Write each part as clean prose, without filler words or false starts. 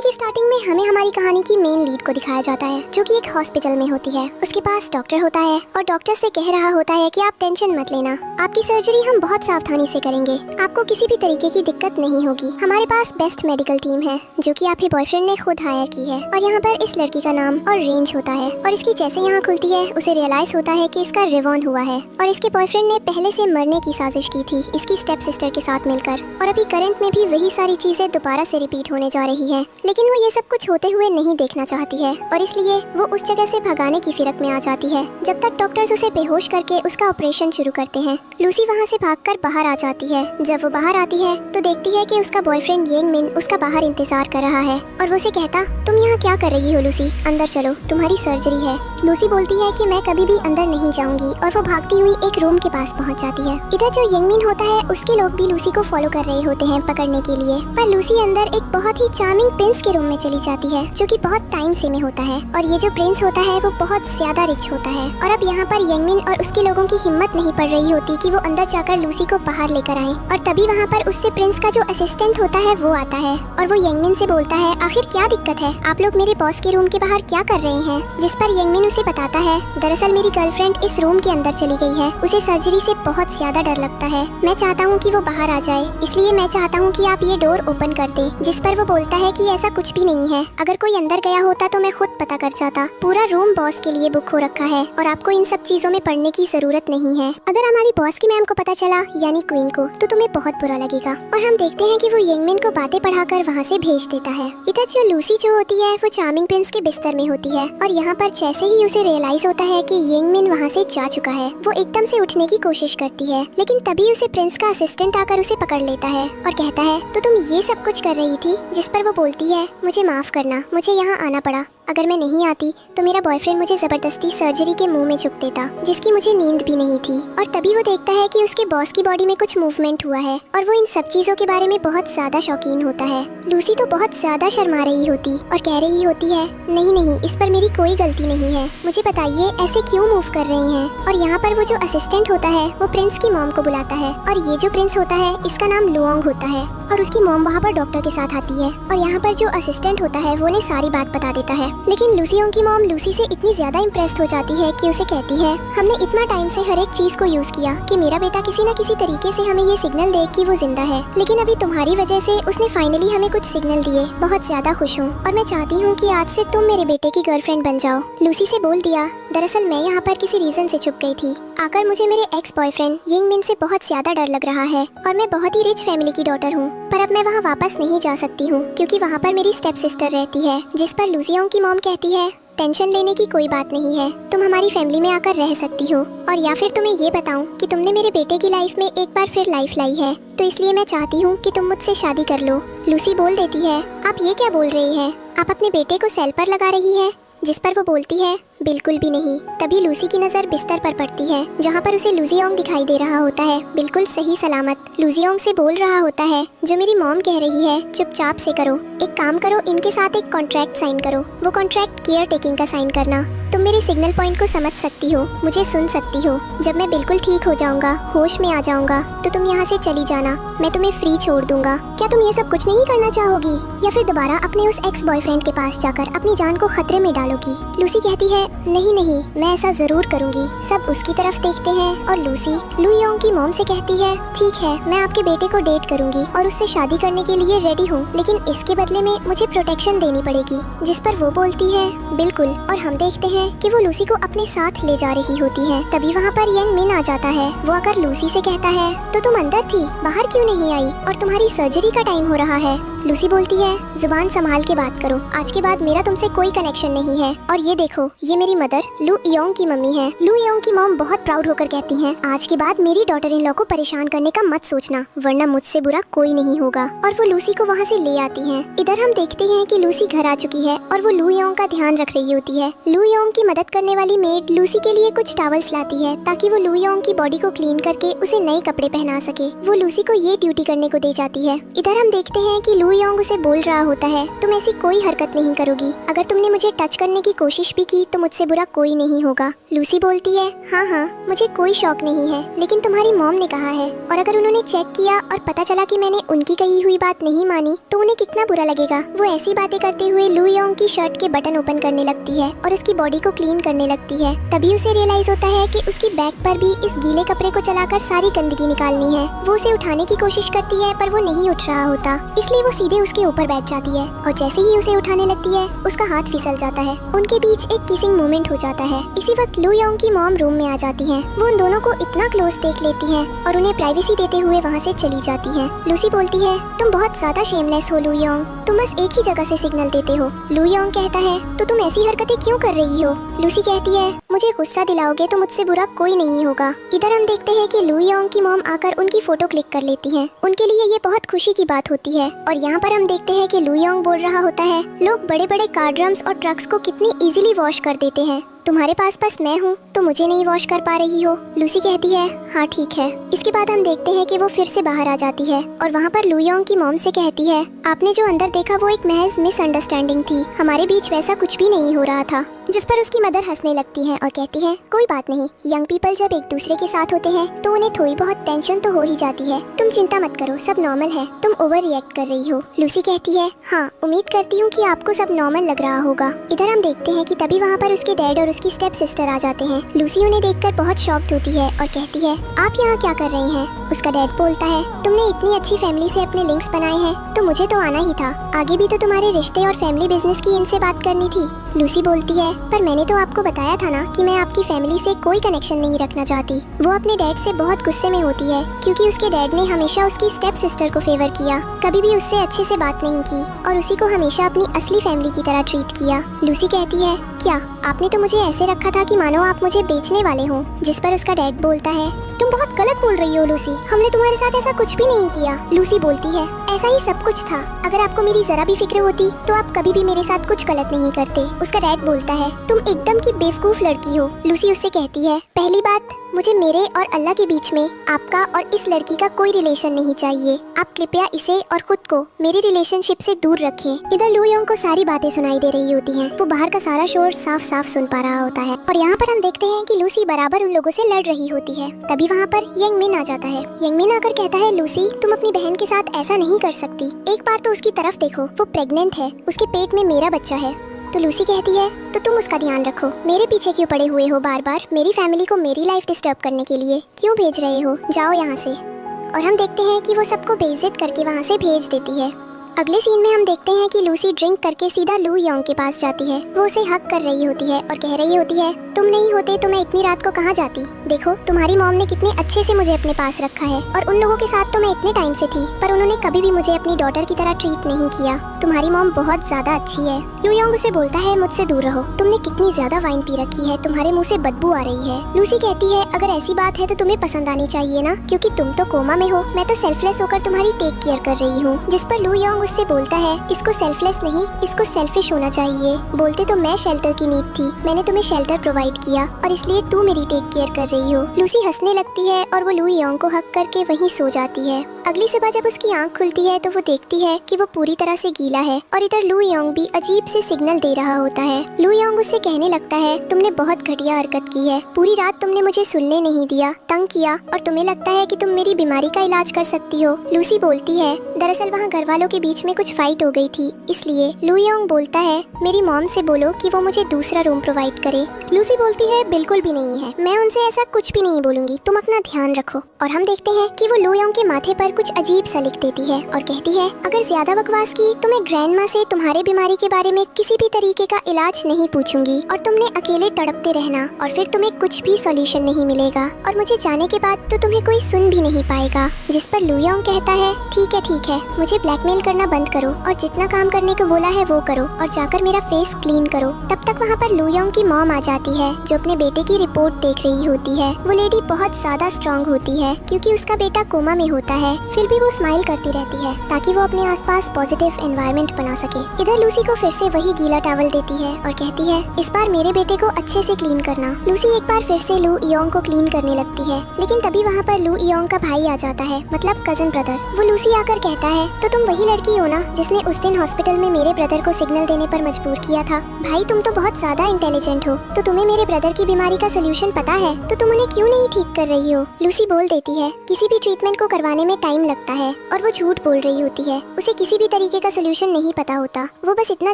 की स्टार्टिंग में हमें हमारी कहानी की मेन लीड को दिखाया जाता है, जो कि एक हॉस्पिटल में होती है। उसके पास डॉक्टर होता है और डॉक्टर से कह रहा होता है कि आप टेंशन मत लेना, आपकी सर्जरी हम बहुत सावधानी से करेंगे, आपको किसी भी तरीके की दिक्कत नहीं होगी। हमारे पास बेस्ट मेडिकल टीम है जो कि आपके बॉयफ्रेंड ने खुद हायर की है। और यहाँ पर इस लड़की का नाम और रेंज होता है और इसकी जैसे यहाँ खुलती है उसे रियलाइज होता है कि इसका रिवॉन हुआ है और इसके बॉयफ्रेंड ने पहले से मरने की साजिश की थी इसकी स्टेप सिस्टर के साथ मिलकर। और अभी करंट में भी वही सारी चीजें दोबारा से रिपीट होने जा रही है, लेकिन वो ये सब कुछ होते हुए नहीं देखना चाहती है और इसलिए वो उस जगह से भगाने की फिरक में आ जाती है जब तक डॉक्टर्स उसे बेहोश करके उसका ऑपरेशन शुरू करते हैं। लूसी वहाँ से भागकर बाहर आ जाती है। जब वो बाहर आती है तो देखती है कि उसका बॉयफ्रेंड येंग मिन उसका बाहर इंतजार कर रहा है और वो उसे कहता, तुम यहाँ क्या कर रही हो लूसी, अंदर चलो, तुम्हारी सर्जरी है। लूसी बोलती है कि मैं कभी भी अंदर नहीं जाऊंगी और वो भागती हुई एक रूम के पास पहुँच जाती है। इधर जो येंग मिन होता है उसके लोग भी लूसी को फॉलो कर रहे होते हैं पकड़ने के लिए, पर लूसी अंदर एक बहुत ही चार्मिंग प्रिंस के रूम में चली जाती है जो कि बहुत टाइम से में होता है और ये जो प्रिंस होता है वो बहुत ज्यादा रिच होता है। और अब यहाँ पर येंग मिन और उसके लोगों की हिम्मत नहीं पड़ रही होती कि वो अंदर जाकर लूसी को बाहर लेकर आए और तभी वहाँ पर उससे प्रिंस का जो असिस्टेंट होता है वो आता है और वो येंग मिन से बोलता है, आखिर क्या दिक्कत है, आप लोग मेरे बॉस के रूम के बाहर क्या कर रहे हैं। जिस पर येंग मिन उसे बताता है, दरअसल मेरी गर्लफ्रेंड इस रूम के अंदर चली गई है, उसे सर्जरी से बहुत ज्यादा डर लगता है, मैं चाहता हूँ कि वो बाहर आ जाए, इसलिए मैं चाहता हूँ कि आप ये डोर ओपन कर दे। जिस पर वो बोलता है कि ऐसा कुछ भी नहीं है, अगर कोई अंदर गया होता तो मैं खुद पता कर जाता, पूरा रूम बॉस के लिए बुक हो रखा है और आपको इन सब चीजों में पढ़ने की जरूरत नहीं है। अगर हमारी बॉस की मैम को पता चला यानी क्वीन को, तो तुम्हें बहुत बुरा लगेगा। और हम देखते हैं कि वो येंग मिन को बातें पढ़ाकर वहाँ से भेज देता है। इधर जो लूसी जो होती है वो चार्मिंग प्रिंस के बिस्तर में होती है और यहाँ पर जैसे ही उसे रियलाइज होता है कि येंग मिन वहाँ से जा चुका है, वो एकदम से उठने की कोशिश करती है, लेकिन तभी उसे प्रिंस का असिस्टेंट आकर उसे पकड़ लेता है और कहता है, तो तुम ये सब कुछ कर रही थी। जिस पर वो बोलती है, मुझे माफ करना, मुझे यहाँ आना पड़ा, अगर मैं नहीं आती तो मेरा बॉयफ्रेंड मुझे जबरदस्ती सर्जरी के मुंह में चुप देता, जिसकी मुझे नींद भी नहीं थी। और तभी वो देखता है कि उसके बॉस की बॉडी में कुछ मूवमेंट हुआ है और वो इन सब चीजों के बारे में बहुत ज्यादा शौकीन होता है। लूसी तो बहुत ज्यादा शर्मा रही होती और कह रही होती है, नहीं नहीं, इस पर मेरी कोई गलती नहीं है, मुझे बताइए ऐसे क्यों मूव कर रही हैं। और यहाँ पर वो जो असिस्टेंट होता है वो प्रिंस की मॉम को बुलाता है और ये जो प्रिंस होता है इसका नाम लुओंग होता है और उसकी मॉम वहाँ पर डॉक्टर के साथ आती है और यहाँ पर जो असिस्टेंट होता है वो उन्हें सारी बात बता देता है। लेकिन लूसियों की मॉम लूसी से इतनी ज्यादा इम्प्रेस्ड हो जाती है कि उसे कहती है, हमने इतना टाइम से हर एक चीज को यूज किया कि मेरा बेटा किसी न किसी तरीके से हमें ये सिग्नल दे कि वो जिंदा है, लेकिन अभी तुम्हारी वजह से उसने फाइनली हमें कुछ सिग्नल दिए। बहुत ज्यादा खुश हूँ और मैं चाहती हूँ कि आज से तुम मेरे बेटे की गर्लफ्रेंड बन जाओ। लूसी से बोल दिया, दरअसल मैं यहाँ पर किसी रीजन से छुप गई थी, आकर मुझे मेरे एक्स बॉयफ्रेंड येंग मिन से बहुत ज्यादा डर लग रहा है और मैं बहुत ही रिच फैमिली की डॉटर हूँ, पर अब मैं वहाँ वापस नहीं जा सकती हूँ क्योंकि वहाँ पर मेरी स्टेप सिस्टर रहती है। जिस पर लूसियों की मॉम कहती है, टेंशन लेने की कोई बात नहीं है, तुम हमारी फैमिली में आकर रह सकती हो और या फिर तुम्हें ये बताऊं कि तुमने मेरे बेटे की लाइफ में एक बार फिर लाइफ लाई है, तो इसलिए मैं चाहती हूँ कि तुम मुझसे शादी कर लो। लूसी बोल देती है, आप ये क्या बोल रही हैं, आप अपने बेटे को सेल पर लगा रही है। जिस पर वो बोलती है, बिल्कुल भी नहीं। तभी लूसी की नजर बिस्तर पर पड़ती है जहाँ पर उसे लुजियोंग दिखाई दे रहा होता है, बिल्कुल सही सलामत। लुजियोंग से बोल रहा होता है, जो मेरी मॉम कह रही है चुपचाप से करो, एक काम करो, इनके साथ एक कॉन्ट्रैक्ट साइन करो, वो कॉन्ट्रैक्ट केयर टेकिंग का साइन करना। तुम मेरे सिग्नल पॉइंट को समझ सकती हो, मुझे सुन सकती हो, जब मैं बिल्कुल ठीक हो जाऊंगा, होश में आ जाऊंगा, तो तुम यहाँ से चली जाना, मैं तुम्हें फ्री छोड़ दूंगा। क्या तुम ये सब कुछ नहीं करना चाहोगी या फिर दोबारा अपने उस एक्स बॉयफ्रेंड के पास जाकर अपनी जान को खतरे में डालोगी। लूसी कहती है, नहीं नहीं, मैं ऐसा जरूर करूंगी। सब उसकी तरफ देखते हैं और लूसी लुयोंग की मॉम से कहती है, ठीक है, मैं आपके बेटे को डेट करूंगी और उससे शादी करने के लिए रेडी हूँ, लेकिन इसके बदले में मुझे प्रोटेक्शन देनी पड़ेगी। जिस पर वो बोलती है, बिल्कुल। और हम देखते हैं कि वो लूसी को अपने साथ ले जा रही होती है। तभी वहाँ पर येंग मिन आ जाता है। वो आकर लूसी से कहता है, तो तुम अंदर थी, बाहर क्यों नहीं आई, और तुम्हारी सर्जरी का टाइम हो रहा है। लूसी बोलती है, जुबान संभाल के बात करो, आज के बाद मेरा तुमसे कोई कनेक्शन नहीं है। और ये देखो, ये मेरी मदर लू योंग की मम्मी है। लू योंग की मॉम बहुत प्राउड होकर कहती हैं, आज के बाद मेरी डॉटर इन लॉ को परेशान करने का मत सोचना, वरना मुझसे बुरा कोई नहीं होगा। और वो लूसी को वहाँ से ले आती हैं। इधर हम देखते हैं कि लूसी घर आ चुकी है और वो लू योंग का ध्यान रख रही होती है। लू योंग की मदद करने वाली मेड लूसी के लिए कुछ टॉवल्स लाती है ताकि वो लू योंग की बॉडी को क्लीन करके उसे नए कपड़े पहना सके। वो लूसी को ये ड्यूटी करने को दे जाती है। इधर हम देखते हैं कि लू योंग उसे बोल रहा होता है, तुम ऐसी कोई हरकत नहीं करोगी। अगर तुमने मुझे टच करने की कोशिश भी की तो मुझसे बुरा कोई नहीं होगा। लूसी बोलती है, हाँ हाँ मुझे कोई शौक नहीं है, लेकिन तुम्हारी मॉम ने कहा है, और अगर उन्होंने चेक किया और पता चला कि मैंने उनकी कही हुई बात नहीं मानी तो उन्हें कितना बुरा लगेगा। वो ऐसी बातें करते हुए लू योंग की शर्ट के बटन ओपन करने लगती है और उसकी बॉडी को क्लीन करने लगती है। तभी उसे रियलाइज होता है कि उसकी बैक पर भी इस गीले कपड़े को चलाकर सारी गंदगी निकालनी है। वो उसे उठाने की कोशिश करती है पर वो नहीं उठ रहा होता, इसलिए वो सीधे उसके ऊपर बैठ जाती है और जैसे ही उसे उठाने लगती है उसका हाथ फिसल जाता है। उनके बीच एक किसिंग मोमेंट हो जाता है। इसी वक्त लू योंग की मॉम रूम में आ जाती है। वो उन दोनों को इतना क्लोज देख लेती है और उन्हें प्राइवेसी देते हुए वहाँ से चली जाती है। लूसी बोलती है, तुम बहुत ज्यादा शेमलेस हो लू योंग, तुम बस एक ही जगह से सिग्नल देते हो। लू योंग कहता है, तो तुम ऐसी हरकतें क्यों कर रही हो? लूसी कहती है, मुझे गुस्सा दिलाओगे तो मुझसे बुरा कोई नहीं होगा। इधर हम देखते हैं कि लू योंग की मॉम आकर उनकी फोटो क्लिक कर लेती है। उनके लिए ये बहुत खुशी की बात होती है। और यहाँ पर हम देखते हैं कि लू योंग बोल रहा होता है, लोग बड़े बड़े कार ड्रम्स और ट्रक्स को कितनी इजीली वॉश कर देते हैं, तुम्हारे पास बस मैं हूँ तो मुझे नहीं वॉश कर पा रही हो। लूसी कहती है, हाँ ठीक है। इसके बाद हम देखते हैं कि वो फिर से बाहर आ जाती है और वहाँ पर लू योंग की मॉम से कहती है, आपने जो अंदर देखा वो एक महज मिसअंडरस्टैंडिंग थी, हमारे बीच वैसा कुछ भी नहीं हो रहा था। जिस पर उसकी मदर हंसने लगती है और कहती है, कोई बात नहीं, यंग पीपल जब एक दूसरे के साथ होते हैं तो उन्हें थोड़ी बहुत टेंशन तो हो ही जाती है, तुम चिंता मत करो, सब नॉर्मल है, तुम ओवर रिएक्ट कर रही हो। लूसी कहती है, हाँ उम्मीद करती हूँ कि आपको सब नॉर्मल लग रहा होगा। इधर हम देखते हैं कि तभी वहाँ पर उसके डैड और उसकी स्टेप सिस्टर आ जाते हैं। लूसी उन्हें देखकर बहुत शॉक्ड होती है और कहती है, आप यहाँ क्या कर रही हैं? उसका डैड बोलता है, तुमने इतनी अच्छी फैमिली से अपने लिंक्स बनाए हैं तो मुझे तो आना ही था, आगे भी तो तुम्हारे रिश्ते और फैमिली बिजनेस की इनसे बात करनी थी। लूसी बोलती है, पर मैंने तो आपको बताया था ना कि मैं आपकी फैमिली से कोई कनेक्शन नहीं रखना चाहती। वो अपने डैड से बहुत गुस्से में होती है क्योंकि उसके डैड ने हमेशा उसकी स्टेप सिस्टर को फेवर किया, कभी भी उससे अच्छे से बात नहीं की और उसी को हमेशा अपनी असली फैमिली की तरह ट्रीट किया। लूसी कहती है, क्या आपने तो मुझे ऐसे रखा था कि मानो आप मुझे बेचने वाले हो। जिस पर उसका डैड बोलता है, तुम बहुत गलत बोल रही हो लूसी, हमने तुम्हारे साथ ऐसा कुछ भी नहीं किया। लूसी बोलती है, ऐसा ही सब कुछ था, अगर आपको मेरी जरा भी फिक्र होती तो आप कभी भी मेरे साथ कुछ गलत नहीं करते। उसका डैड बोलता है, तुम एकदम की बेवकूफ लड़की हो। लूसी उससे कहती है, पहली बात, मुझे मेरे और अल्लाह के बीच में आपका और इस लड़की का कोई रिलेशन नहीं चाहिए। आप कृपया इसे और खुद को मेरे रिलेशनशिप से दूर रखें। इधर लू योंग को सारी बातें सुनाई दे रही होती हैं। वो बाहर का सारा शोर साफ साफ सुन पा रहा होता है और यहाँ पर हम देखते हैं कि लूसी बराबर उन लोगों से लड़ रही होती है। तभी वहाँ पर यंग मिन आ जाता है। यंग मिन आकर कहता है, लूसी तुम अपनी बहन के साथ ऐसा नहीं कर सकती, एक बार तो उसकी तरफ देखो, वो प्रेग्नेंट है, उसके पेट में मेरा बच्चा है। तो लूसी कहती है, तो तुम उसका ध्यान रखो, मेरे पीछे क्यों पड़े हुए हो बार बार, मेरी फैमिली को मेरी लाइफ डिस्टर्ब करने के लिए क्यों भेज रहे हो, जाओ यहाँ से। और हम देखते हैं कि वो सबको बेइज्जत करके वहाँ से भेज देती है। अगले सीन में हम देखते हैं कि लूसी ड्रिंक करके सीधा लू योंग के पास जाती है। वो उसे हक कर रही होती है और कह रही होती है, तुम नहीं होते तो मैं इतनी रात को कहाँ जाती, देखो तुम्हारी मॉम ने कितने अच्छे से मुझे अपने पास रखा है और उन लोगों के साथ तो मैं इतने टाइम से थी पर उन्होंने कभी भी मुझे अपनी डॉटर की तरह ट्रीट नहीं किया, तुम्हारी मॉम बहुत ज्यादा अच्छी है। लू योंग उसे बोलता है, मुझसे दूर रहो, तुमने कितनी ज्यादा वाइन पी रखी है, तुम्हारे मुँह से बदबू आ रही है। लूसी कहती है, अगर ऐसी बात है तो तुम्हें पसंद आनी चाहिए ना, क्योंकि तुम तो कोमा में हो, मैं तो सेल्फलेस होकर तुम्हारी टेक केयर कर रही हूँ। जिस पर लू योंग उससे बोलता है, इसको सेल्फलेस नहीं, इसको सेल्फिश होना चाहिए, बोलते तो मैं शेल्टर की नीड थी, मैंने तुम्हें शेल्टर प्रोवाइड किया और इसलिए तू मेरी टेक केयर कर रही हो। लूसी हंसने लगती है और वो लू योंग को हक करके वहीं सो जाती है। अगली सुबह जब उसकी आंख खुलती है तो वो देखती है कि वो पूरी तरह से गीला है और इधर लू योंग भी अजीब से सिग्नल दे रहा होता है। लू योंग उससे कहने लगता है, तुमने बहुत घटिया हरकत की है, पूरी रात तुमने मुझे सुनने नहीं दिया, तंग किया और तुम्हें लगता है कि तुम मेरी बीमारी का इलाज कर सकती हो। लूसी बोलती है, दरअसल वहाँ घर वालों के बीच में कुछ फाइट हो गई थी, इसलिए। लू योंग बोलता है, मेरी मॉम से बोलो कि वो मुझे दूसरा रूम प्रोवाइड करे। लूसी बोलती है, बिल्कुल भी नहीं है, मैं उनसे ऐसा कुछ भी नहीं बोलूंगी, तुम अपना ध्यान रखो। और हम देखते हैं कि वो लू योंग के माथे पर कुछ अजीब सा लिख देती है और कहती है, अगर ज्यादा बकवास की तो मैं ग्रैंड माँ से तुम्हारे बीमारी के बारे में किसी भी तरीके का इलाज नहीं पूछूंगी और तुमने अकेले तड़पते रहना और फिर तुम्हें कुछ भी सॉल्यूशन नहीं मिलेगा और मुझे जाने के बाद तो तुम्हें कोई सुन भी नहीं पाएगा। जिस पर लू योंग कहता है, ठीक है, मुझे ब्लैकमेल करना बंद करो और जितना काम करने को बोला है वो करो और जाकर मेरा फेस क्लीन करो। तब तक वहाँ पर लू योंग की मॉम आ जाती है जो अपने बेटे की रिपोर्ट देख रही होती है। वो लेडी बहुत ज्यादा स्ट्रॉन्ग होती है क्योंकि उसका बेटा कोमा में होता है, फिर भी वो स्माइल करती रहती है ताकि वो अपने आसपास पॉजिटिव एनवायरनमेंट बना सके। इधर लूसी को फिर से वही गीला टॉवल देती है और कहती है, इस बार मेरे बेटे को अच्छे से क्लीन करना। लूसी एक बार फिर से लू योंग को क्लीन करने लगती है, लेकिन तभी वहाँ पर लू योंग का भाई आ जाता है, मतलब कजन ब्रदर। वो लूसी आकर कहता है, तो तुम वही लड़की ही हो ना जिसने उस दिन हॉस्पिटल में मेरे ब्रदर को सिग्नल देने पर मजबूर किया था। भाई तुम तो बहुत ज्यादा इंटेलिजेंट हो, तो तुम्हें मेरे ब्रदर की बीमारी का सोल्यूशन पता है, तो तुम उन्हें क्यों नहीं ठीक कर रही हो? लूसी बोल देती है, किसी भी ट्रीटमेंट को करवाने में टाइम लगता है और वो झूठ बोल रही होती है। उसे किसी भी तरीके का सोल्यूशन नहीं पता होता। वो बस इतना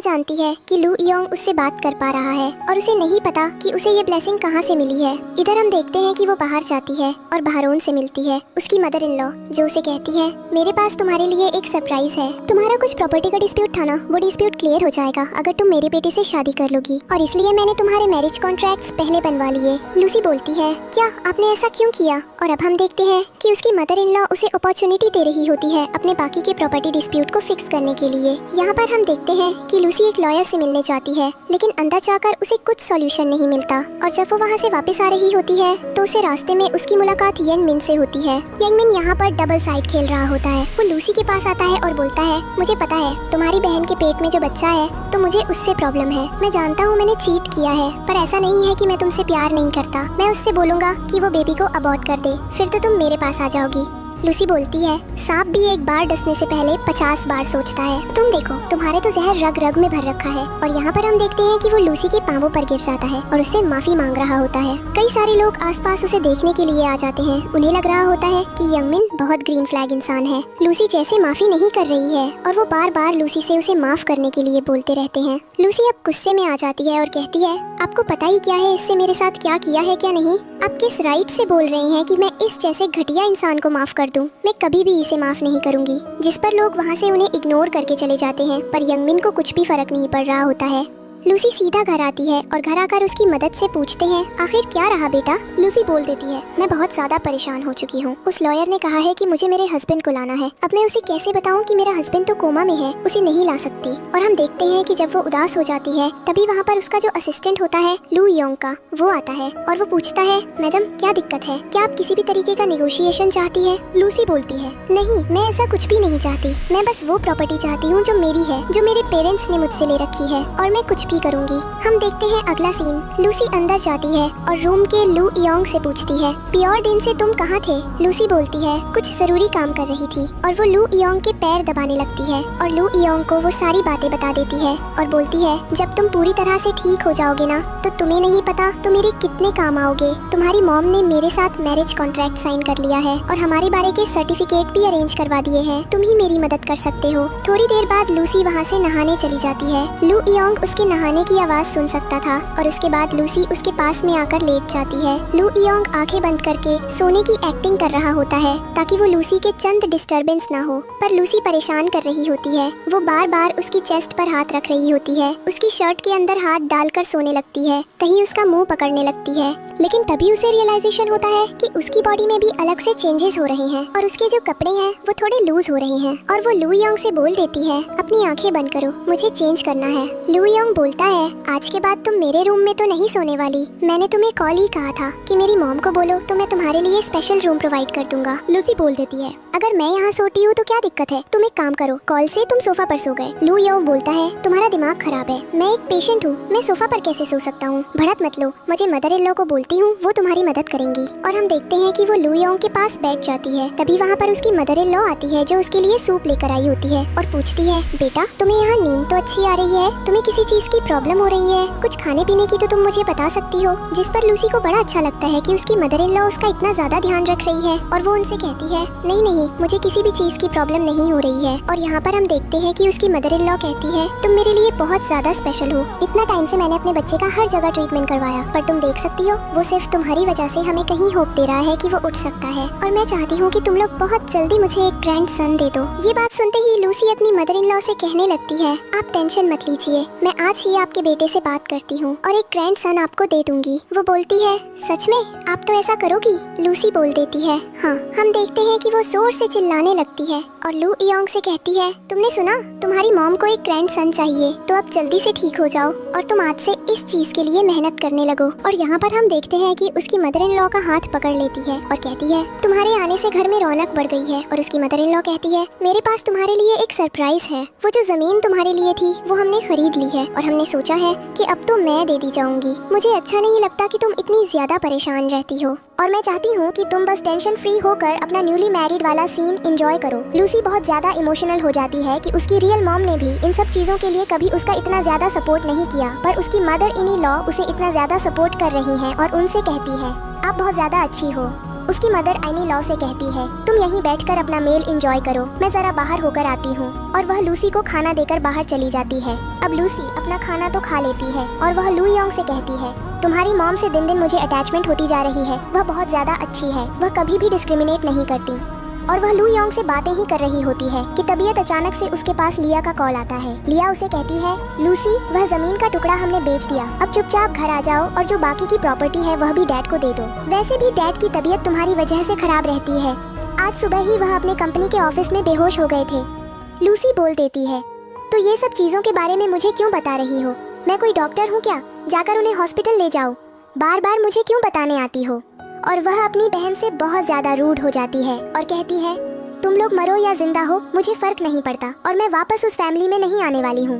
जानती है कि लू योंग उससे बात कर पा रहा है और उसे नहीं पता कि उसे ये ब्लेसिंग कहाँ से मिली है। इधर हम देखते हैं कि वो बाहर जाती है और बहरोन से मिलती है उसकी मदर इन लॉ, जो उसे कहती है, मेरे पास तुम्हारे लिए एक सरप्राइज है। तुम्हारा कुछ प्रॉपर्टी का डिस्प्यूट था ना, वो डिस्प्यूट क्लियर हो जाएगा अगर तुम मेरे बेटे से शादी कर लोगी, और इसलिए मैंने तुम्हारे मैरिज कॉन्ट्रैक्ट्स पहले बनवा लिए। लूसी बोलती है, क्या आपने ऐसा क्यों किया? और अब हम देखते हैं कि उसकी मदर इन लॉ उसे अपॉर्चुनिटी दे रही होती है अपने बाकी के प्रॉपर्टी डिस्प्यूट को फिक्स करने के लिए। यहाँ पर हम देखते हैं कि लूसी एक लॉयर से मिलने जाती है, लेकिन अंदर जाकर उसे कुछ सॉल्यूशन नहीं मिलता, और जब वो वहाँ से वापस आ रही होती है तो उसे रास्ते में उसकी मुलाकात यंग मिन से होती है। यंग मिन यहाँ पर डबल साइड खेल रहा होता है। वो लूसी के पास आता है और बोलता है, मुझे पता है तुम्हारी बहन के पेट में जो बच्चा है तो मुझे उससे प्रॉब्लम है। मैं जानता हूँ मैंने चीट किया है, पर ऐसा नहीं है कि मैं तुमसे प्यार नहीं करता। मैं उससे बोलूँगा कि वो बेबी को अबॉर्ट कर दे, फिर तो तुम मेरे पास आ जाओगी। लूसी बोलती है, सांप भी एक बार डसने से पहले 50 बार सोचता है। तुम देखो, तुम्हारे तो जहर रग रग में भर रखा है। और यहाँ पर हम देखते हैं कि वो लूसी के पांवों पर गिर जाता है और उससे माफी मांग रहा होता है। कई सारे लोग आसपास उसे देखने के लिए आ जाते हैं। उन्हें लग रहा होता है कि यंग मिन बहुत ग्रीन फ्लैग इंसान है। लूसी जैसे माफी नहीं कर रही है और वो बार बार लूसी से उसे माफ करने के लिए बोलते रहते हैं। लूसी अब गुस्से में आ जाती है और कहती है, आपको पता ही क्या है इससे मेरे साथ क्या किया है क्या नहीं? आप किस राइट से बोल रहे हैं कि मैं इस जैसे घटिया इंसान को माफ कर दूं? मैं कभी भी इसे माफ नहीं करूंगी। जिस पर लोग वहाँ से उन्हें इग्नोर करके चले जाते हैं, पर यंग मिन को कुछ भी फर्क नहीं पड़ रहा होता है। लूसी सीधा घर आती है और घर आकर उसकी मदद से पूछते हैं, आखिर क्या रहा बेटा? लूसी बोल देती है, मैं बहुत ज्यादा परेशान हो चुकी हूँ। उस लॉयर ने कहा है कि मुझे मेरे हस्बैंड को लाना है। अब मैं उसे कैसे बताऊँ कि मेरा हस्बैंड तो कोमा में है, उसे नहीं ला सकती। और हम देखते हैं कि जब वो उदास हो जाती है तभी वहाँ पर उसका जो असिस्टेंट होता है लू योंग का, वो आता है और वो पूछता है, मैडम क्या दिक्कत है? क्या आप किसी भी तरीके का निगोशिएशन चाहती है? लूसी बोलती है, नहीं, मैं ऐसा कुछ भी नहीं चाहती। मैं बस वो प्रॉपर्टी चाहती हूँ जो मेरी है, जो मेरे पेरेंट्स ने मुझसे ले रखी है, और मैं कुछ भी करूंगी। हम देखते हैं अगला सीन। लूसी अंदर जाती है और रूम के लू योंग से पूछती है, प्योर दिन से तुम कहाँ थे? लूसी बोलती है, कुछ जरूरी काम कर रही थी। और वो लू योंग के पैर दबाने लगती है और लू योंग को वो सारी बातें बता देती है और बोलती है, जब तुम पूरी तरह से ठीक हो जाओगे ना, तो तुम्हें नहीं पता तुम मेरे कितने काम आओगे। तुम्हारी मॉम ने मेरे साथ मैरिज कॉन्ट्रैक्ट साइन कर लिया है और हमारे बारे के सर्टिफिकेट भी अरेंज करवा दिए हैं। तुम ही मेरी मदद कर सकते हो। थोड़ी देर बाद लूसी वहाँ से नहाने चली जाती है। लू योंग उसके नहाने की आवाज सुन सकता था और उसके बाद लूसी उसके पास में आकर लेट जाती है। लू योंग आंखें बंद करके सोने की एक्टिंग कर रहा होता है ताकि वो लूसी के चंद डिस्टरबेंस ना हो, पर लूसी परेशान कर रही होती है। वो बार बार उसकी चेस्ट पर हाथ रख रही होती है, उसकी शर्ट के अंदर हाथ डालकर सोने लगती है, कहीं उसका मुंह पकड़ने लगती है। लेकिन तभी उसे रियलाइजेशन होता है कि उसकी बॉडी में भी अलग से चेंजेस हो रहे हैं और उसके जो कपड़े हैं वो थोड़े लूज हो रहे हैं। और वो लू योंग से बोल देती है, अपनी आंखें बंद करो, मुझे चेंज करना है। लू योंग बोलता है, आज के बाद तुम मेरे रूम में तो नहीं सोने वाली। मैंने तुम्हें कॉल ही कहा था कि मेरी मॉम को बोलो तो मैं तुम्हारे लिए स्पेशल रूम प्रोवाइड कर दूंगा। लूसी बोल देती है, अगर मैं यहाँ सोती हूँ तो क्या दिक्कत है? तुम एक काम करो, कॉल से तुम सोफा पर सो गए। लू योंग बोलता है, तुम्हारा दिमाग खराब है, मैं एक पेशेंट हूँ, मैं सोफा पर कैसे सो सकता हूँ? भड़क मत लो, मुझे मदर इन लॉ को बोलती हूँ, वो तुम्हारी मदद करेंगी। और हम देखते हैं कि वो लू योंग के पास बैठ जाती है। तभी वहाँ पर उसकी मदर इन लॉ आती है जो उसके लिए सूप लेकर आई होती है और पूछती है, बेटा तुम्हें यहाँ नींद तो अच्छी आ रही है, तुम्हें किसी चीज की प्रॉब्लम हो रही है? कुछ खाने पीने की तो तुम मुझे बता सकती हो। जिस पर लूसी को बड़ा अच्छा लगता है कि उसकी मदर इन लॉ उसका इतना ज्यादा ध्यान रख रही है और वो उनसे कहती है, नहीं नहीं, मुझे किसी भी चीज की प्रॉब्लम नहीं हो रही है। और यहाँ पर हम देखते हैं कि उसकी मदर इन लॉ कहती है, तुम मेरे लिए बहुत ज्यादा स्पेशल हो। इतना टाइम से मैंने अपने बच्चे का हर जगह ट्रीटमेंट करवाया, पर तुम देख सकती हो वो सिर्फ तुम्हारी वजह से हमें कहीं होप दे रहा है कि वो उठ सकता है। और मैं चाहती हूँ कि तुम लोग बहुत जल्दी मुझे एक ग्रैंड सन दे दो। ये बात सुनते ही लूसी अपनी मदर इन लॉ से कहने लगती है, आप टेंशन मत लीजिए, मैं आज ही आपके बेटे से बात करती हूँ और एक ग्रैंड सन आपको दे दूंगी। वो बोलती है, सच में आप तो ऐसा करोगी? लूसी बोल देती है, हाँ। हम देखते हैं कि वो जोर से चिल्लाने लगती है और लू योंग से कहती है, तुमने सुना, तुम्हारी मॉम को एक ग्रैंड सन चाहिए, तो अब जल्दी से ठीक हो जाओ और तुम आज से इस चीज के लिए मेहनत करने लगो। और यहाँ पर हम देखते हैं कि उसकी मदर इन लॉ का हाथ पकड़ लेती है और कहती है, तुम्हारे आने से घर में रौनक बढ़ गई है। और उसकी मदर इन लॉ कहती है, मेरे पास तुम्हारे लिए एक सरप्राइज है। वो जो जमीन तुम्हारे लिए थी वो हमने खरीद ली है और हमने सोचा है कि अब तो मैं दे दी जाऊंगी। मुझे अच्छा नहीं लगता कि तुम इतनी ज्यादा परेशान रहती हो, और मैं चाहती हूँ कि तुम बस टेंशन फ्री होकर अपना न्यूली मैरिड वाला सीन एंजॉय करो। लूसी बहुत ज्यादा इमोशनल हो जाती है कि उसकी रियल मॉम ने भी इन सब चीजों के लिए कभी उसका इतना ज्यादा सपोर्ट नहीं किया, पर उसकी मदर इन लॉ उसे इतना ज्यादा सपोर्ट कर रही है और उनसे कहती है आप बहुत ज्यादा अच्छी हो। उसकी मदर आइनी लॉ से कहती है तुम यहीं बैठकर अपना मेल एंजॉय करो, मैं जरा बाहर होकर आती हूँ, और वह लूसी को खाना देकर बाहर चली जाती है। अब लूसी अपना खाना तो खा लेती है और वह लू योंग से कहती है तुम्हारी मॉम से दिन दिन मुझे अटैचमेंट होती जा रही है, वह बहुत ज्यादा अच्छी है, वह कभी भी डिस्क्रिमिनेट नहीं करती। और वह लू योंग से बातें ही कर रही होती है कि तबीयत अचानक से उसके पास लिया का कॉल आता है। लिया उसे कहती है लूसी वह जमीन का टुकड़ा हमने बेच दिया, अब चुपचाप घर आ जाओ और जो बाकी की प्रॉपर्टी है वह भी डैड को दे दो। वैसे भी डैड की तबीयत तुम्हारी वजह से खराब रहती है, आज सुबह ही वह अपने कंपनी के ऑफिस में बेहोश हो गए थे। लूसी बोल देती है तो ये सब चीजों के बारे में मुझे क्यों बता रही हो? मैं कोई डॉक्टर हूँ क्या? जाकर उन्हें हॉस्पिटल ले जाओ, बार बार मुझे क्यों बताने आती हो? और वह अपनी बहन से बहुत ज्यादा रूड हो जाती है और कहती है तुम लोग मरो या जिंदा हो मुझे फर्क नहीं पड़ता, और मैं वापस उस फैमिली में नहीं आने वाली हूँ।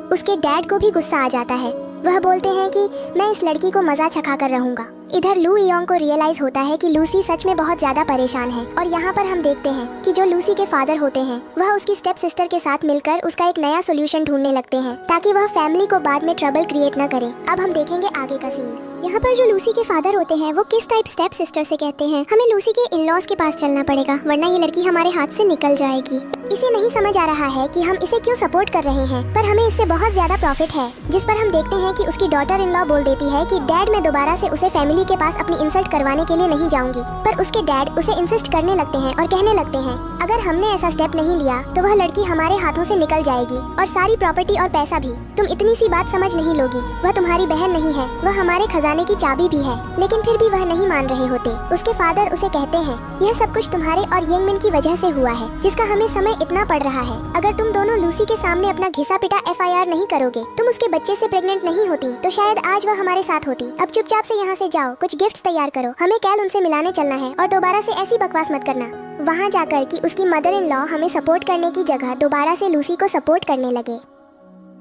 उसके डैड को भी गुस्सा आ जाता है, वह बोलते हैं कि मैं इस लड़की को मजा चखा कर रहूंगा। इधर लू योंग को रियलाइज होता है कि लूसी सच में बहुत ज्यादा परेशान है, और यहाँ पर हम देखते हैं कि जो लूसी के फादर होते हैं वह उसकी स्टेप सिस्टर के साथ मिलकर उसका एक नया सोल्यूशन ढूंढने लगते हैं ताकि वह फैमिली को बाद में ट्रबल क्रिएट न करे। अब हम देखेंगे आगे का सीन। यहाँ पर जो लूसी के फादर होते हैं वो किस टाइप स्टेप सिस्टर से कहते हैं हमें लूसी के इन-लॉज के पास चलना पड़ेगा वरना ये लड़की हमारे हाथ से निकल जाएगी। इसे नहीं समझ आ रहा है कि हम इसे क्यों सपोर्ट कर रहे हैं, पर हमें इससे बहुत ज्यादा प्रॉफिट है। जिस पर हम देखते हैं कि उसकी डॉटर इन लॉ बोल देती है कि डैड मैं दोबारा से उसे फैमिली के पास अपनी इंसल्ट करवाने के लिए नहीं जाऊंगी, पर उसके डैड उसे इंसिस्ट करने लगते हैं और कहने लगते हैं अगर हमने ऐसा स्टेप नहीं लिया तो वह लड़की हमारे हाथों से निकल जाएगी और सारी प्रॉपर्टी और पैसा भी। तुम इतनी सी बात समझ नहीं लोगी, वह तुम्हारी बहन नहीं है, वह हमारे खजाने की चाबी भी है। लेकिन फिर भी वह नहीं मान रहे होते। उसके फादर उसे कहते हैं यह सब कुछ तुम्हारे और यंगमिन की वजह से हुआ है जिसका हमें समय इतना पड़ रहा है। अगर तुम दोनों लूसी के सामने अपना घिसा पिटा FIR नहीं करोगे, तुम उसके बच्चे से प्रेग्नेंट नहीं होती तो शायद आज वह हमारे साथ होती। अब चुपचाप से यहाँ से जाओ, कुछ गिफ्ट्स तैयार करो, हमें कैल उनसे मिलाने चलना है, और दोबारा से ऐसी बकवास मत करना। वहाँ जाकर कि उसकी मदर इन लॉ हमें सपोर्ट करने की जगह दोबारा से लूसी को सपोर्ट करने लगे।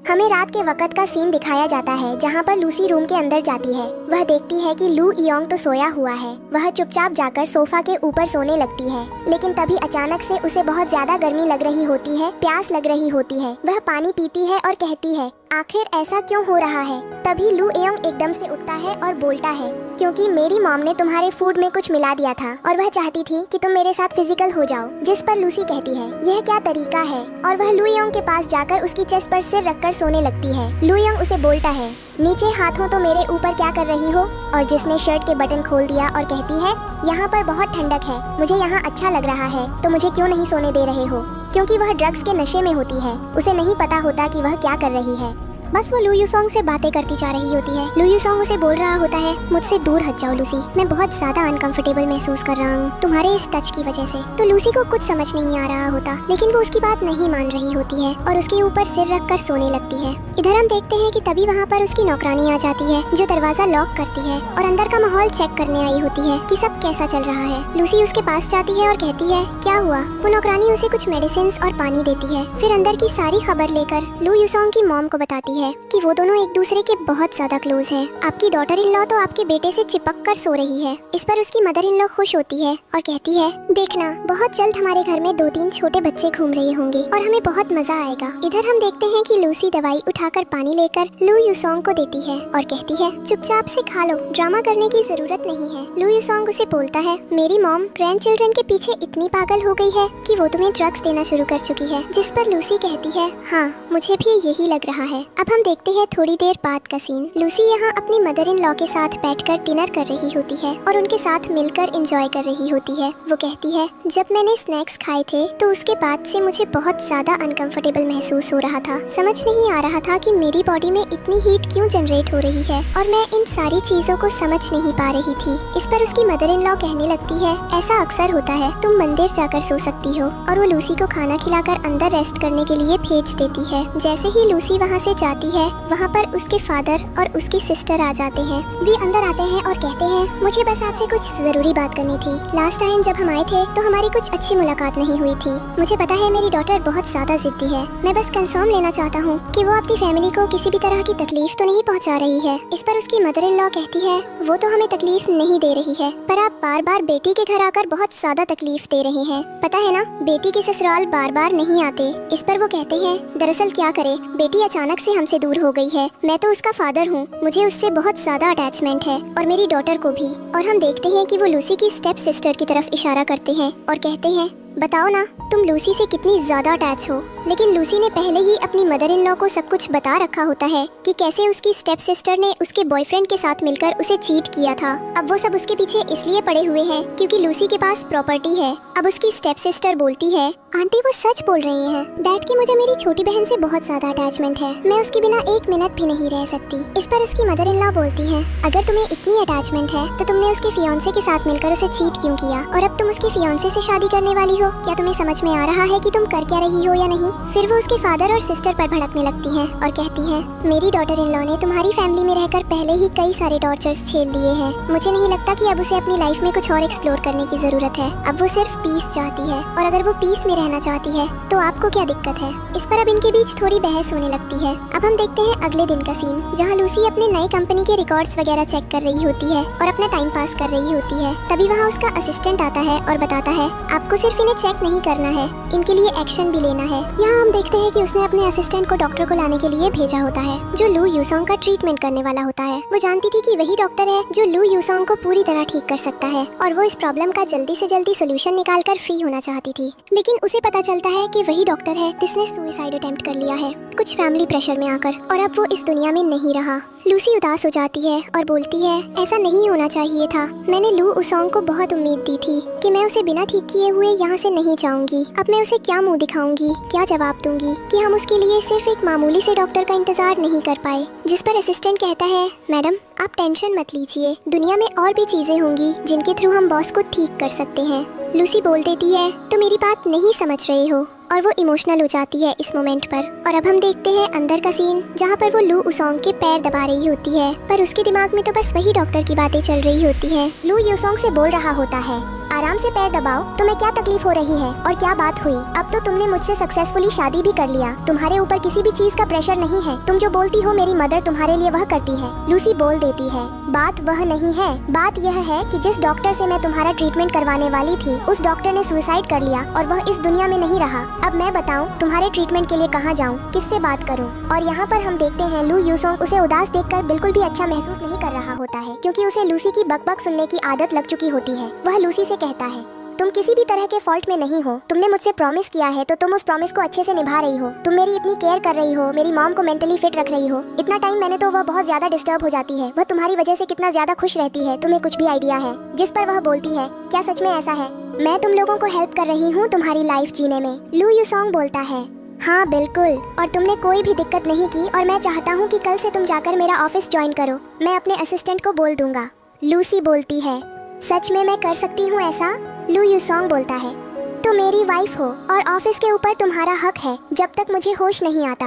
हमें रात के वक्त का सीन दिखाया जाता है जहाँ पर लूसी रूम के अंदर जाती है। वह देखती है कि लू योंग तो सोया हुआ है। वह चुपचाप जाकर सोफा के ऊपर सोने लगती है, लेकिन तभी अचानक से उसे बहुत ज्यादा गर्मी लग रही होती है, प्यास लग रही होती है। वह पानी पीती है और कहती है आखिर ऐसा क्यों हो रहा है? तभी लू योंग एकदम से उठता है और बोलता है क्योंकि मेरी मॉम ने तुम्हारे फूड में कुछ मिला दिया था और वह चाहती थी कि तुम मेरे साथ फिजिकल हो जाओ। जिस पर लूसी कहती है यह क्या तरीका है, और वह लू योंग के पास जाकर उसकी चेस्ट पर सिर रखकर सोने लगती है। लू योंग उसे बोलता है नीचे हाथों तो मेरे ऊपर क्या कर रही हो? और जिसने शर्ट के बटन खोल दिया और कहती है यहाँ पर बहुत ठंडक है, मुझे यहाँ अच्छा लग रहा है, तो मुझे क्यों नहीं सोने दे रहे हो? क्योंकि वह ड्रग्स के नशे में होती है, उसे नहीं पता होता कि वह क्या कर रही है। बस वो लू युसोंग से बातें करती जा रही होती है। लू युसोंग उसे बोल रहा होता है मुझसे दूर हट जाओ लूसी, मैं बहुत ज्यादा अनकंफर्टेबल महसूस कर रहा हूँ तुम्हारे इस टच की वजह से। तो लूसी को कुछ समझ नहीं आ रहा होता, लेकिन वो उसकी बात नहीं मान रही होती है और उसके ऊपर सिर रख कर सोने लगती है। इधर हम देखते हैं कि तभी वहाँ पर उसकी नौकरानी आ जाती है जो दरवाजा लॉक करती है और अंदर का माहौल चेक करने आई होती है कि सब कैसा चल रहा है। लूसी उसके पास जाती है और कहती है क्या हुआ? वो नौकरानी उसे कुछ मेडिसिन और पानी देती है, फिर अंदर की सारी खबर लेकर लू युसोंग की मॉम को बताती है कि वो दोनों एक दूसरे के बहुत ज्यादा क्लोज हैं। आपकी डॉटर इन लॉ तो आपके बेटे से चिपक कर सो रही है। इस पर उसकी मदर इन लॉ खुश होती है और कहती है देखना बहुत जल्द हमारे घर में 2-3 छोटे बच्चे घूम रहे होंगे और हमें बहुत मजा आएगा। इधर हम देखते हैं कि लूसी दवाई उठाकर पानी लेकर लू युसोंग को देती है और कहती है चुपचाप से खा लो, ड्रामा करने की जरूरत नहीं है। लू युसोंग उसे बोलता है मेरी मॉम ग्रैंड चिल्ड्रन के पीछे इतनी पागल हो गई है कि वो तुम्हें ड्रग्स देना शुरू कर चुकी है। जिस पर लूसी कहती है हाँ मुझे भी यही लग रहा है। अब हम देखते हैं थोड़ी देर बाद का सीन। लूसी यहाँ अपनी मदर इन लॉ के साथ बैठकर डिनर कर रही होती है और उनके साथ मिलकर एंजॉय कर रही होती है। वो कहती है जब मैंने स्नैक्स खाए थे तो उसके बाद से मुझे बहुत ज्यादा अनकंफर्टेबल महसूस हो रहा था। समझ नहीं आ रहा था कि मेरी बॉडी में इतनी हीट क्यों जनरेट हो रही है और मैं इन सारी चीजों को समझ नहीं पा रही थी। इस पर उसकी मदर इन लॉ कहने लगती है ऐसा अक्सर होता है, तुम मंदिर जाकर सो सकती हो। और वो लूसी को खाना खिलाकर अंदर रेस्ट करने के लिए भेज देती है। जैसे ही लूसी वहाँ से जाती है वहाँ पर उसके फादर और उसकी सिस्टर आ जाते हैं। वे अंदर आते हैं और कहते हैं, मुझे बस आपसे कुछ जरूरी बात करनी थी। लास्ट टाइम जब हम आए थे तो हमारी कुछ अच्छी मुलाकात नहीं हुई थी। मुझे पता है मेरी डॉटर बहुत ज्यादा जिद्दी है। मैं बस कंफर्म लेना चाहता हूँ कि वो अपनी फैमिली को किसी भी तरह की तकलीफ तो नहीं पहुँचा रही है। इस पर उसकी मदर इन लॉ कहती है, वो तो हमें तकलीफ नहीं दे रही है, पर आप बार बार बेटी के घर आकर बहुत ज्यादा तकलीफ दे रहे हैं। पता है ना, बेटी के ससुराल बार बार नहीं आते। इस पर वो कहते हैं, दरअसल क्या करे, बेटी अचानक से हमसे दूर हो गई है। मैं तो उसका फादर हूँ, मुझे उससे बहुत ज्यादा अटैचमेंट है और मेरी डॉटर को भी। और हम देखते हैं कि वो लूसी की स्टेप सिस्टर की तरफ इशारा करते हैं और कहते हैं, बताओ ना, तुम लूसी से कितनी ज्यादा अटैच हो। लेकिन लूसी ने पहले ही अपनी मदर इन लॉ को सब कुछ बता रखा होता है कि कैसे उसकी स्टेप सिस्टर ने उसके बॉयफ्रेंड के साथ मिलकर उसे चीट किया था। अब वो सब उसके पीछे इसलिए पड़े हुए हैं क्योंकि लूसी के पास प्रॉपर्टी है। अब उसकी स्टेप सिस्टर बोलती है, आंटी वो सच बोल रही हैं। डैड की मुझे मेरी छोटी बहन से बहुत ज्यादा अटैचमेंट है, मैं उसके बिना एक मिनट भी नहीं रह सकती। इस पर उसकी मदर इन लॉ बोलती है, अगर तुम्हें इतनी अटैचमेंट है तो तुमने उसके फियांसे के साथ मिलकर उसे चीट क्यों किया, और अब तुम उसके फियांसे से शादी करने वाली हो। क्या तुम्हें समझ में आ रहा है कि तुम कर क्या रही हो या नहीं। फिर वो उसके फादर और सिस्टर पर भड़कने लगती हैं और कहती हैं, मेरी डॉटर इन लॉ ने तुम्हारी फैमिली में रहकर पहले ही कई सारे टॉर्चर्स झेल लिए हैं। मुझे नहीं लगता कि अब उसे अपनी लाइफ में कुछ और एक्सप्लोर करने की जरूरत है। अब वो सिर्फ पीस चाहती है, और अगर वो पीस में रहना चाहती है तो आपको क्या दिक्कत है। इस पर अब इनके बीच थोड़ी बहस होने लगती है। अब हम देखते हैं अगले दिन का सीन, जहाँ लूसी अपने नई कंपनी के रिकॉर्ड्स वगैरह चेक कर रही होती है और अपना टाइम पास कर रही होती है। तभी वहाँ उसका असिस्टेंट आता है और बताता है, आपको सिर्फ इन्हें चेक नहीं करना है, इनके लिए एक्शन भी लेना है। यहाँ हम देखते हैं कि उसने अपने असिस्टेंट को डॉक्टर को लाने के लिए भेजा होता है, जो लू यूसोंग का ट्रीटमेंट करने वाला होता है। वो जानती थी कि वही डॉक्टर है जो लू यूसोंग को पूरी तरह ठीक कर सकता है, और वो इस प्रॉब्लम का जल्दी से जल्दी सोल्यूशन निकालकर फ्री होना चाहती थी। लेकिन उसे पता चलता है कि वही डॉक्टर है जिसने सुसाइड अटेम्प्ट कर लिया है, कुछ फैमिली प्रेशर में आकर, और अब वो इस दुनिया में नहीं रहा। लूसी उदास हो जाती है और बोलती है, ऐसा नहीं होना चाहिए था। मैंने लू उसोंग को बहुत उम्मीद दी थी कि मैं उसे बिना ठीक किए हुए यहाँ से नहीं जाऊंगी। अब मैं उसे क्या मुंह दिखाऊंगी, क्या जवाब दूंगी कि हम उसके लिए सिर्फ एक मामूली से डॉक्टर का इंतजार नहीं कर पाए। जिस पर असिस्टेंट कहता है, मैडम आप टेंशन मत लीजिए, दुनिया में और भी चीजें होंगी जिनके थ्रू हम बॉस को ठीक कर सकते हैं। लूसी बोल देती है, तो मेरी बात नहीं समझ रहे हो, और वो इमोशनल हो जाती है इस मोमेंट पर। और अब हम देखते हैं अंदर का सीन, जहाँ पर वो लू उसोंग के पैर दबा रही होती है, पर उसके दिमाग में तो बस वही डॉक्टर की बातें चल रही होती हैं। लू यूसोंग से बोल रहा होता है, आराम से पैर दबाओ, तुम्हें क्या तकलीफ हो रही है और क्या बात हुई। अब तो तुमने मुझसे सक्सेसफुली शादी भी कर लिया, तुम्हारे ऊपर किसी भी चीज का प्रेशर नहीं है, तुम जो बोलती हो मेरी मदर तुम्हारे लिए वह करती है। लूसी बोल देती है, बात वह नहीं है, बात यह है कि जिस डॉक्टर से मैं तुम्हारा ट्रीटमेंट करवाने वाली थी, उस डॉक्टर ने सुसाइड कर लिया और वह इस दुनिया में नहीं रहा। अब मैं बताऊं तुम्हारे ट्रीटमेंट के लिए कहाँ जाऊं, किससे बात करूं। और यहाँ पर हम देखते हैं लू यूसोंग उसे उदास देखकर बिल्कुल भी अच्छा महसूस नहीं कर रहा होता है, क्योंकि उसे लूसी की बकबक सुनने की आदत लग चुकी होती है। वह लूसी से कहता है, तुम किसी भी तरह के फॉल्ट में नहीं हो, तुमने मुझसे प्रॉमिस किया है तो तुम उस प्रॉमिस को अच्छे से निभा रही हो, तुम मेरी इतनी केयर कर रही हो, मेरी मॉम को मेंटली फिट रख रही हो। इतना टाइम मैंने तो वह बहुत ज्यादा डिस्टर्ब हो जाती है, वह तुम्हारी वजह से कितना ज्यादा खुश रहती है, तुम्हें कुछ भी आइडिया है। जिस पर वह बोलती है, क्या सच में ऐसा है, मैं तुम लोगों को हेल्प कर रही हूँ तुम्हारी लाइफ जीने में। लू यूसोंग बोलता है, हाँ बिल्कुल, और तुमने कोई भी दिक्कत नहीं की, और मैं चाहता हूँ कि कल से तुम जाकर मेरा ऑफिस ज्वाइन करो, मैं अपने असिस्टेंट को बोल दूंगा। लूसी बोलती है, सच में मैं कर सकती हूँ ऐसा। लू यूसोंग बोलता है, तो मेरी वाइफ हो और ऑफिस के ऊपर तुम्हारा हक है जब तक मुझे होश नहीं आता।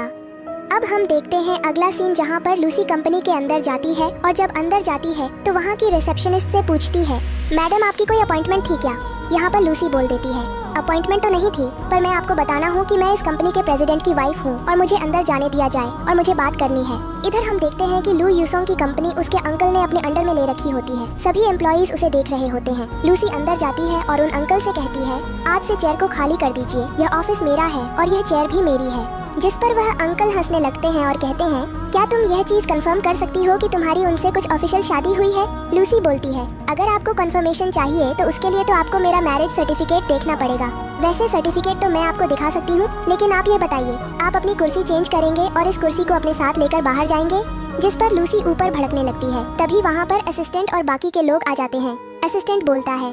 अब हम देखते हैं अगला सीन, जहाँ पर लूसी कंपनी के अंदर जाती है, और जब अंदर जाती है तो वहाँ की रिसेप्शनिस्ट से पूछती है, मैडम आपकी कोई अपॉइंटमेंट थी क्या। यहाँ पर लूसी बोल देती है, अपॉइंटमेंट तो नहीं थी, पर मैं आपको बताना हूँ कि मैं इस कंपनी के प्रेसिडेंट की वाइफ हूँ और मुझे अंदर जाने दिया जाए और मुझे बात करनी है। इधर हम देखते हैं कि लू यूसोंग की कंपनी उसके अंकल ने अपने अंडर में ले रखी होती है, सभी एम्प्लॉइज उसे देख रहे होते हैं। लूसी अंदर जाती है और उन अंकल से कहती है, आज से चेयर को खाली कर दीजिए, यह ऑफिस मेरा है और यह चेयर भी मेरी है। जिस पर वह अंकल हंसने लगते हैं और कहते हैं, क्या तुम यह चीज कंफर्म कर सकती हो कि तुम्हारी उनसे कुछ ऑफिशियल शादी हुई है। लूसी बोलती है, अगर आपको कंफर्मेशन चाहिए तो उसके लिए तो आपको मेरा मैरिज सर्टिफिकेट देखना पड़ेगा। वैसे सर्टिफिकेट तो मैं आपको दिखा सकती हूँ, लेकिन आप ये बताइए, आप अपनी कुर्सी चेंज करेंगे और इस कुर्सी को अपने साथ लेकर बाहर जाएंगे। जिस पर लूसी ऊपर भड़कने लगती है। तभी वहाँ पर असिस्टेंट और बाकी के लोग आ जाते हैं। असिस्टेंट बोलता है,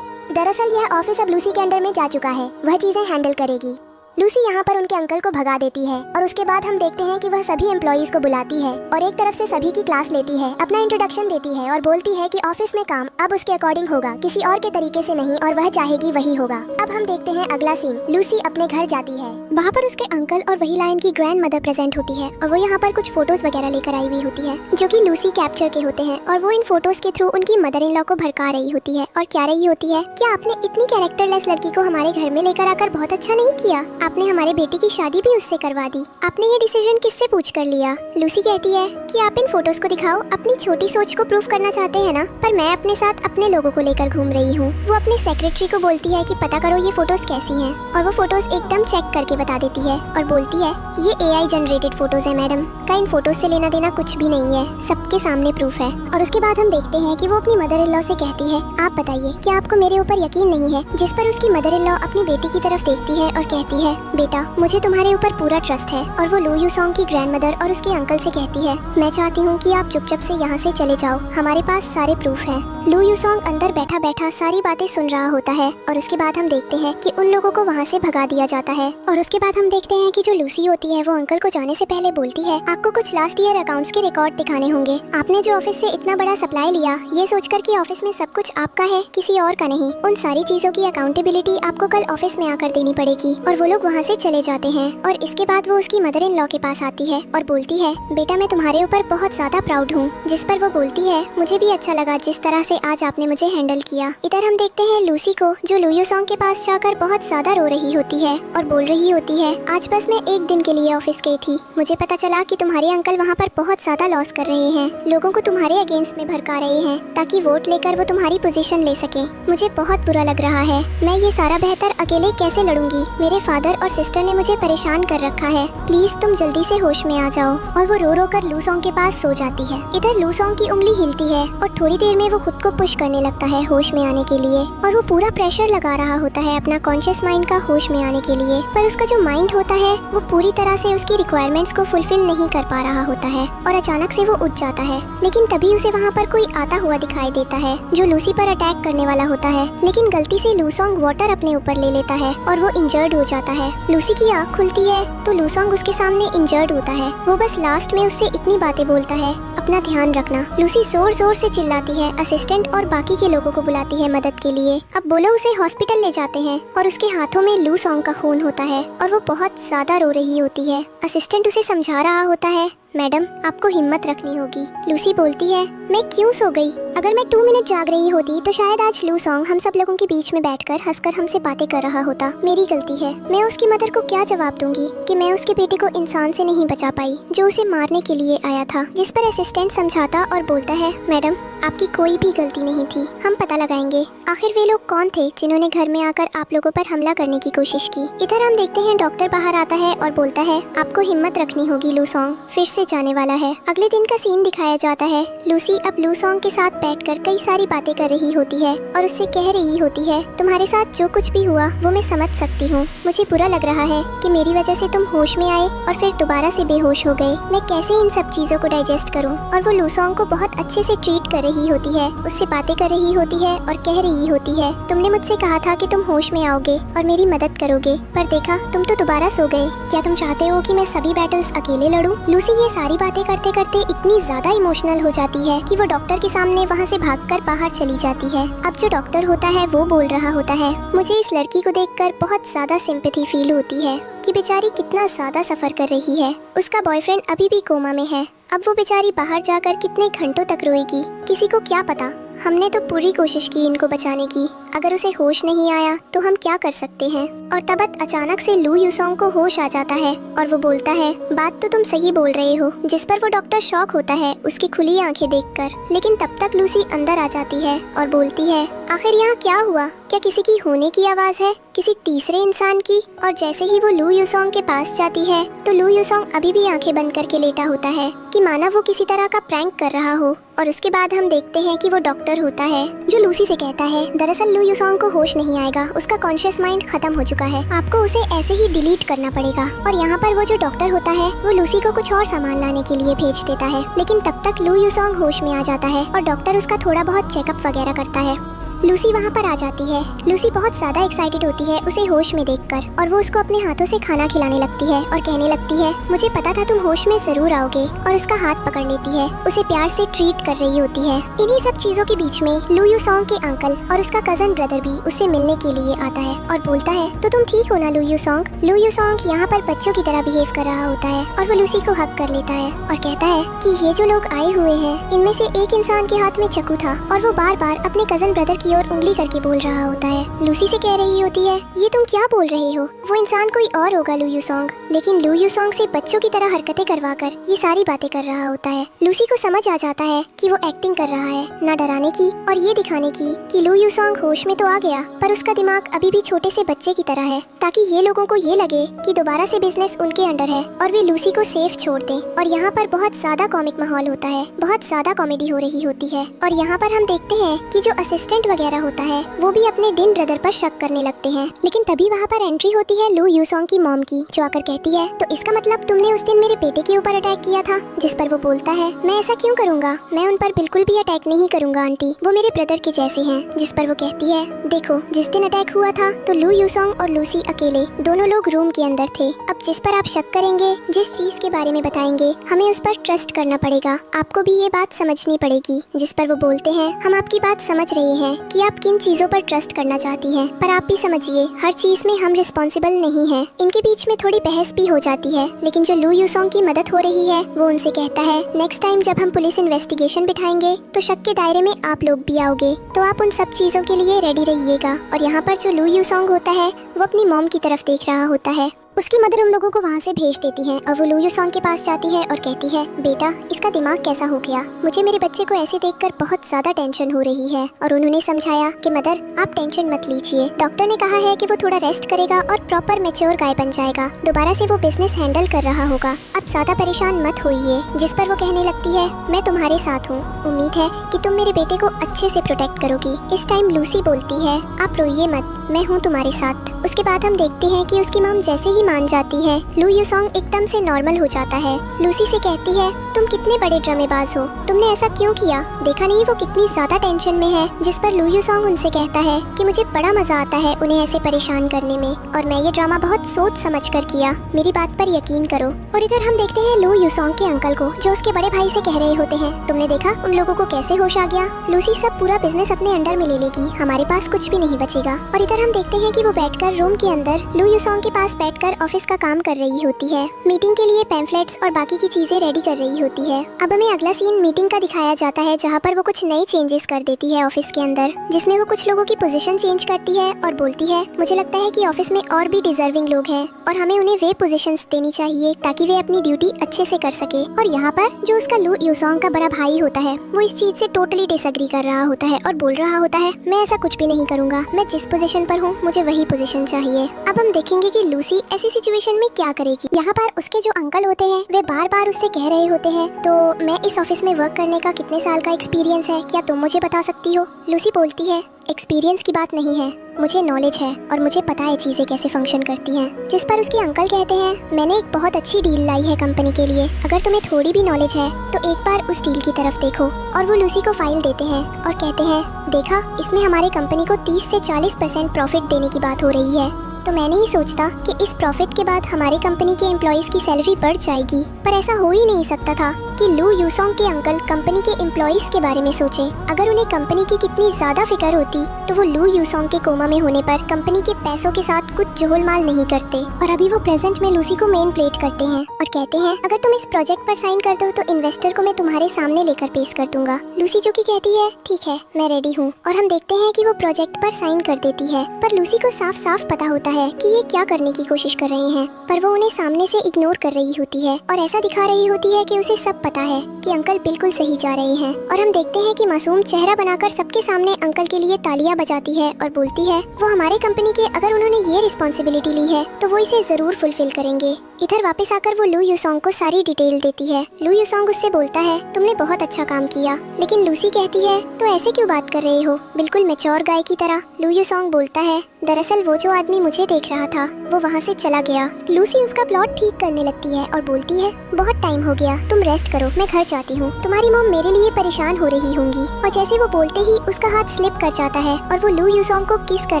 दरअसल यह ऑफिस अब लूसी के अंडर में जा चुका है, वह चीजें हैंडल करेगी। लूसी यहाँ पर उनके अंकल को भगा देती है और उसके बाद हम देखते हैं कि वह सभी एम्प्लॉइज को बुलाती है और एक तरफ से सभी की क्लास लेती है, अपना इंट्रोडक्शन देती है और बोलती है कि ऑफिस में काम अब उसके अकॉर्डिंग होगा, किसी और के तरीके से नहीं, और वह चाहेगी वही होगा। अब हम देखते हैं अगला सीन। लूसी अपने घर जाती है, वहाँ पर उसके अंकल और वही लायन की ग्रैंड मदर प्रेजेंट होती है और वो यहाँ पर कुछ फोटोज वगैरह लेकर आई हुई होती है जो कि लूसी कैप्चर के होते हैं और वो इन फोटोज के थ्रू उनकी मदर इन लॉ को भड़का रही होती है और क्या रही होती है, क्या आपने इतनी कैरेक्टरलेस लड़की को हमारे घर में लेकर आकर बहुत अच्छा नहीं किया, आपने हमारे बेटे की शादी भी उससे करवा दी, आपने ये डिसीजन किससे पूछ कर लिया। लूसी कहती है कि आप इन फोटोज को दिखाओ, अपनी छोटी सोच को प्रूफ करना चाहते हैं ना, पर मैं अपने साथ अपने लोगों को लेकर घूम रही हूँ। वो अपने सेक्रेटरी को बोलती है कि पता करो ये फोटोज कैसी हैं और वो फोटोज एकदम चेक करके बता देती है और बोलती है ये AI जनरेटेड फोटोज है मैडम, का इन फोटोज से लेना देना कुछ भी नहीं है, सबके सामने प्रूफ है। और उसके बाद हम देखते हैं कि वो अपनी मदर इन लॉ से कहती है आप बताइए क्या आपको मेरे ऊपर यकीन नहीं है, जिस पर उसकी मदर इन लॉ अपनी बेटी की तरफ देखती है और कहती है बेटा मुझे तुम्हारे ऊपर पूरा ट्रस्ट है। और वो लू यूसोंग की ग्रैंड मदर और उसके अंकल से कहती है मैं चाहती हूँ कि आप चुपचाप से यहाँ से चले जाओ, हमारे पास सारे प्रूफ हैं। लू यूसोंग अंदर बैठा बैठा सारी बातें सुन रहा होता है और उसके बाद हम देखते हैं कि उन लोगों को वहाँ से भगा दिया जाता है। और उसके बाद हम देखते हैं कि जो लूसी होती है वो अंकल को जाने से पहले बोलती है आपको कुछ लास्ट ईयर अकाउंट्स के रिकॉर्ड दिखाने होंगे, आपने जो ऑफिस से इतना बड़ा सप्लाई लिया ये सोचकर कि ऑफिस में सब कुछ आपका है किसी और का नहीं, उन सारी चीजों की अकाउंटेबिलिटी आपको कल ऑफिस में आकर देनी पड़ेगी। और वो लोग वहाँ से चले जाते हैं और इसके बाद वो उसकी मदर इन लॉ के पास आती है और बोलती है बेटा मैं तुम्हारे ऊपर बहुत ज्यादा प्राउड हूँ, जिस पर वो बोलती है मुझे भी अच्छा लगा जिस तरह से आज आपने मुझे हैंडल किया। इधर हम देखते हैं लूसी को जो लू यूसोंग के पास जाकर बहुत ज्यादा रो रही होती है और बोल रही होती है आज बस मैं एक दिन के लिए ऑफिस गई थी, मुझे पता चला कि तुम्हारे अंकल वहाँ पर बहुत ज्यादा लॉस कर रहे हैं, लोगों को तुम्हारे अगेंस्ट में भड़का रहे हैं ताकि वोट लेकर वो तुम्हारी पोजीशन ले सके, मुझे बहुत बुरा लग रहा है, मैं ये सारा बेहतर अकेले कैसे लड़ूंगी, मेरे फादर और सिस्टर ने मुझे परेशान कर रखा है, प्लीज तुम जल्दी से होश में आ जाओ। और वो रो रो कर लूसोंग के पास सो जाती है। इधर लूसोंग की उंगली हिलती है और थोड़ी देर में वो खुद को पुश करने लगता है होश में आने के लिए और वो पूरा प्रेशर लगा रहा होता है अपना कॉन्शियस माइंड का होश में आने के लिए, पर उसका जो माइंड होता है वो पूरी तरह से उसकी रिक्वायरमेंट्स को फुलफिल नहीं कर पा रहा होता है और अचानक से वो उठ जाता है। लेकिन तभी उसे वहाँ पर कोई आता हुआ दिखाई देता है जो लूसी पर अटैक करने वाला होता है, लेकिन गलती से लूसोंग वाटर अपने ऊपर ले लेता है और वो इंजर्ड हो जाता है। लूसी की आँख खुलती है तो लूसोंग उसके सामने इंजर्ड होता है, वो बस लास्ट में उससे इतनी बातें बोलता है अपना ध्यान रखना। लूसी जोर जोर से चिल्लाती है, असिस्टेंट और बाकी के लोगों को बुलाती है मदद के लिए। अब बोलो उसे हॉस्पिटल ले जाते हैं और उसके हाथों में लूसोंग का खून होता है और वो बहुत ज्यादा रो रही होती है। असिस्टेंट उसे समझा रहा होता है मैडम आपको हिम्मत रखनी होगी। लूसी बोलती है मैं क्यों सो गई, अगर मैं 2 मिनट जाग रही होती तो शायद आज लूसोंग हम सब लोगों के बीच में बैठकर हंसकर हमसे बातें कर रहा होता, मेरी गलती है। मैं उसकी मदर को क्या जवाब दूंगी कि मैं उसके बेटे को इंसान से नहीं बचा पाई जो उसे मारने के लिए आया था, जिस पर असिस्टेंट समझाता और बोलता है मैडम आपकी कोई भी गलती नहीं थी, हम पता लगाएंगे आखिर वे लोग कौन थे जिन्होंने घर में आकर आप लोगों पर हमला करने की कोशिश की। इधर हम देखते हैं डॉक्टर बाहर आता है और बोलता है आपको हिम्मत रखनी होगी, लूसोंग फिर से जाने वाला है। अगले दिन का सीन दिखाया जाता है। लूसी अब लूसोंग के साथ बैठकर कई सारी बातें कर रही होती है और उससे कह रही होती है तुम्हारे साथ जो कुछ भी हुआ वो मैं समझ सकती हूँ, मुझे बुरा लग रहा है कि मेरी वजह से तुम होश में आए और फिर दोबारा से बेहोश हो गए, मैं कैसे इन सब चीजों को डाइजेस्ट करूँ। और वो लूसोंग को बहुत अच्छे से ट्रीट कर रही होती है, उससे बातें कर रही होती है और कह रही होती है तुमने मुझसे कहा था कि तुम होश में आओगे और मेरी मदद करोगे, पर देखा तुम तो दोबारा सो गए, क्या तुम चाहते हो कि मैं सभी बैटल्स अकेले लड़ूं। लूसी ये सारी बातें करते करते इतनी ज्यादा इमोशनल हो जाती है कि वो डॉक्टर के सामने वहाँ से भागकर बाहर चली जाती है। अब जो डॉक्टर होता है वो बोल रहा होता है मुझे इस लड़की को देखकर बहुत ज्यादा सिंपैथी फील होती है कि बेचारी कितना ज्यादा सफर कर रही है, उसका बॉयफ्रेंड अभी भी कोमा में है, अब वो बेचारी बाहर जाकर कितने घंटों तक रोएगी, किसी को क्या पता। हमने तो पूरी कोशिश की इनको बचाने की, अगर उसे होश नहीं आया तो हम क्या कर सकते हैं। और तब अचानक से लू यूसोंग को होश आ जाता है और वो बोलता है बात तो तुम सही बोल रहे हो, जिस पर वो डॉक्टर शॉक होता है उसकी खुली आंखें देखकर। लेकिन तब तक लूसी अंदर आ जाती है और बोलती है आखिर यहाँ क्या हुआ, क्या किसी की होने की आवाज है, किसी तीसरे इंसान की। और जैसे ही वो लू यूसोंग के पास जाती है तो लू यूसोंग अभी भी आंखें बंद करके लेटा होता है कि माना वो किसी तरह का प्रैंक कर रहा हो। और उसके बाद हम देखते हैं कि वो डॉक्टर होता है जो लूसी से कहता है दरअसल लू यूसोंग को होश नहीं आएगा, उसका कॉन्शियस माइंड खत्म हो चुका है, आपको उसे ऐसे ही डिलीट करना पड़ेगा। और यहाँ पर वो जो डॉक्टर होता है वो लूसी को कुछ और सामान लाने के लिए भेज देता है, लेकिन तब तक लू यूसोंग होश में आ जाता है और डॉक्टर उसका थोड़ा बहुत चेकअप वगैरह करता है। लूसी वहाँ पर आ जाती है। लूसी बहुत ज्यादा एक्साइटेड होती है उसे होश में देखकर कर और वो उसको अपने हाथों से खाना खिलाने लगती है और कहने लगती है मुझे पता था तुम होश में जरूर आओगे, और उसका हाथ पकड़ लेती है, उसे प्यार से ट्रीट कर रही होती है। इन्हीं सब चीजों के बीच में लू यू सॉन्ग के अंकल और उसका कजन ब्रदर भी उससे मिलने के लिए आता है और बोलता है तो तुम ठीक हो ना लू यू सॉन्ग। लू यू सॉन्ग यहाँ पर बच्चों की तरह बिहेव कर रहा होता है और वो लूसी को हक कर लेता है और कहता है कि ये जो लोग आए हुए हैं इनमें से एक इंसान के हाथ में चाकू था और वो बार बार अपने कजन ब्रदर की ओर उंगली करके बोल रहा होता है। लूसी से कह रही होती है ये तुम क्या बोल रहे हो, वो इंसान कोई और होगा लू यू सॉन्ग। लेकिन लू यू सॉन्ग से बच्चों की तरह हरकतें करवाकर ये सारी बातें कर रहा होता है। लूसी को समझ आ जाता है कि वो एक्टिंग कर रहा है, ना डराने की और ये दिखाने की कि लू यू सॉन्ग होश में तो आ गया पर उसका दिमाग अभी भी छोटे से बच्चे की तरह है, ताकि ये लोगों को ये लगे कि दोबारा से बिजनेस उनके अंडर है और वे लूसी को सेफ छोड़ दें। और यहाँ पर बहुत ज्यादा कॉमिक माहौल होता है, बहुत ज्यादा कॉमेडी हो रही होती है और यहाँ पर हम देखते हैं कि जो असिस्टेंट वगैरह होता है वो भी अपने डिन ब्रदर पर शक करने लगते हैं। लेकिन तभी वहाँ पर एंट्री होती है लू यू सॉन्ग की मॉम की, जो आकर कहती है तो इसका मतलब तुमने उस दिन मेरे बेटे के ऊपर अटैक किया था। जिस पर वो बोलता है मैं ऐसा क्यों करूँगा, मैं उन पर बिल्कुल भी अटैक नहीं करूँगा आंटी, वो मेरे ब्रदर के जैसे हैं। जिस पर वो कहती है देखो जिस दिन अटैक हुआ था तो लू यू सॉन्ग और लूसी अकेले दोनों लोग रूम के अंदर थे। अब जिस पर आप शक करेंगे, जिस चीज के बारे में बताएंगे, हमें उस पर ट्रस्ट करना पड़ेगा, आपको भी ये बात समझनी पड़ेगी। जिस पर वो बोलते हैं हम आपकी बात समझ रहे हैं कि आप किन चीजों पर ट्रस्ट करना चाहती हैं, पर आप भी समझिए हर चीज में हम रिस्पॉन्सिबल नहीं हैं। इनके बीच में थोड़ी बहस भी हो जाती है, लेकिन जो लू यू सॉन्ग की मदद हो रही है वो उनसे कहता है नेक्स्ट टाइम जब हम पुलिस इन्वेस्टिगेशन बिठाएंगे तो शक के दायरे में आप लोग भी आओगे, तो आप उन सब चीजों के लिए रेडी रहिएगा। और यहाँ पर जो लू यू सॉन्ग होता है वो अपनी मॉम की तरफ देख रहा होता है। उसकी मदर उन लोगों को वहाँ से भेज देती है और वो लू यू सॉन्ग के पास जाती है और कहती है बेटा इसका दिमाग कैसा हो गया, मुझे मेरे बच्चे को ऐसे देखकर बहुत ज्यादा टेंशन हो रही है। और उन्होंने समझाया कि मदर आप टेंशन मत लीजिए, डॉक्टर ने कहा है कि वो थोड़ा रेस्ट करेगा और प्रॉपर मैच्योर गाय बन जाएगा, दोबारा से वो बिजनेस हैंडल कर रहा होगा, अब ज्यादा परेशान मत होइए। जिस पर वो कहने लगती है मैं तुम्हारे साथ हूँ, उम्मीद है कि तुम मेरे बेटे को अच्छे से प्रोटेक्ट करोगी। इस टाइम लूसी बोलती है आप रोइए मत, मैं हूँ तुम्हारे साथ। उसके बाद हम देखते हैं कि उसकी मॉम जैसे ही मान जाती है लू यू सॉन्ग एकदम से नॉर्मल हो जाता है। लूसी से कहती है तुम कितने बड़े ड्रामेबाज हो, तुमने ऐसा क्यों किया, देखा नहीं वो कितनी ज्यादा टेंशन में है। जिस पर लू यू सॉन्ग उनसे कहता है कि मुझे बड़ा मजा आता है उन्हें ऐसे परेशान करने में और मैं ये ड्रामा बहुत सोच समझ कर किया, मेरी बात पर यकीन करो। और इधर हम देखते हैं लू यू सॉन्ग के अंकल को, जो उसके बड़े भाई से कह रहे होते हैं तुमने देखा उन लोगों को कैसे होश आ गया, लूसी सब पूरा बिजनेस अपने अंडर में ले लेगी, हमारे पास कुछ भी नहीं बचेगा। और इधर हम देखते हैं कि वो बैठकर रूम के अंदर लू यू सॉन्ग के पास बैठकर ऑफिस का काम कर रही होती है, मीटिंग के लिए पैम्फलेट्स और बाकी की चीजें रेडी कर रही होती है। अब हमें अगला सीन मीटिंग का दिखाया जाता है, जहाँ पर वो कुछ नए चेंजेस कर देती है ऑफिस के अंदर, जिसमें वो कुछ लोगों की पोजीशन चेंज करती है और बोलती है मुझे लगता है कि ऑफिस में और भी डिजर्विंग लोग हैं और हमें उन्हें वे पोजीशंस देनी चाहिए ताकि वे अपनी ड्यूटी अच्छे से कर सके। और यहाँ पर जो उसका लू यू सॉन्ग का बड़ा भाई होता है वो इस चीज से टोटली डिसएग्री कर रहा होता है और बोल रहा होता है मैं ऐसा कुछ भी नहीं करूँगा, मैं जिस पोजीशन पर हूँ मुझे वही पोजीशन चाहिए। अब हम देखेंगे कि लूसी ऐसी सिचुएशन में क्या करेगी। यहाँ पर उसके जो अंकल होते हैं वे बार बार उससे कह रहे होते हैं तो मैं इस ऑफिस में वर्क करने का कितने साल का एक्सपीरियंस है, क्या तुम मुझे बता सकती हो। लूसी बोलती है एक्सपीरियंस की बात नहीं है, मुझे नॉलेज है और मुझे पता है चीजें कैसे फंक्शन करती हैं। जिस पर उसके अंकल कहते हैं मैंने एक बहुत अच्छी डील लाई है कंपनी के लिए, अगर तुम्हें थोड़ी भी नॉलेज है तो एक बार उस डील की तरफ देखो। और वो लूसी को फाइल देते हैं और कहते हैं देखा इसमें हमारी कंपनी को 30 से 40% प्रॉफिट देने की बात हो रही है, तो मैंने ही सोचता कि इस प्रॉफिट के बाद हमारी कंपनी के एम्प्लॉइज की सैलरी बढ़ जाएगी, पर ऐसा हो ही नहीं सकता था कि लू यू सॉन्ग के अंकल कंपनी के एम्प्लॉइज के बारे में सोचें। अगर उन्हें कंपनी की कितनी ज्यादा फिक्र होती तो वो लू यू सॉन्ग के कोमा में होने पर कंपनी के पैसों के साथ कुछ जोहलमाल नहीं करते। और अभी वो प्रेजेंट में लूसी को मेन प्लेट करते हैं और कहते हैं अगर तुम इस प्रोजेक्ट पर साइन कर दो तो इन्वेस्टर को मैं तुम्हारे सामने लेकर पेश कर दूंगा। लूसी जो की कहती है ठीक है मैं रेडी हूँ। और हम देखते हैं कि वो प्रोजेक्ट पर साइन कर देती है, पर लूसी को साफ साफ पता होता है कि ये क्या करने की कोशिश कर रहे हैं, पर वो उन्हें सामने से इग्नोर कर रही होती है और ऐसा दिखा रही होती है कि उसे सब पता है कि अंकल बिल्कुल सही जा रहे हैं। और हम देखते हैं कि मासूम चेहरा बनाकर सबके सामने अंकल के लिए तालियां बजाती है और बोलती है वो हमारे कंपनी के अगर उन्होंने ये रिस्पॉन्सिबिलिटी ली है तो वो इसे जरूर फुलफिल करेंगे। इधर वापस आकर वो लू यू सॉन्ग को सारी डिटेल देती है। लू यू सॉन्ग उससे बोलता है तुमने बहुत अच्छा काम किया, लेकिन लूसी कहती है तो ऐसे क्यों बात कर रहे हो, बिल्कुल मैच्योर गाय की तरह। लू यू सॉन्ग बोलता है दरअसल वो जो आदमी मुझे देख रहा था वो वहाँ से चला गया। लूसी उसका प्लॉट ठीक करने लगती है और बोलती है बहुत टाइम हो गया, तुम रेस्ट करो, मैं घर जाती हूँ। तुम्हारी मॉम मेरे लिए परेशान हो रही होंगी। और जैसे वो बोलते ही उसका हाथ स्लिप कर जाता है और वो लू यूसोंग को किस कर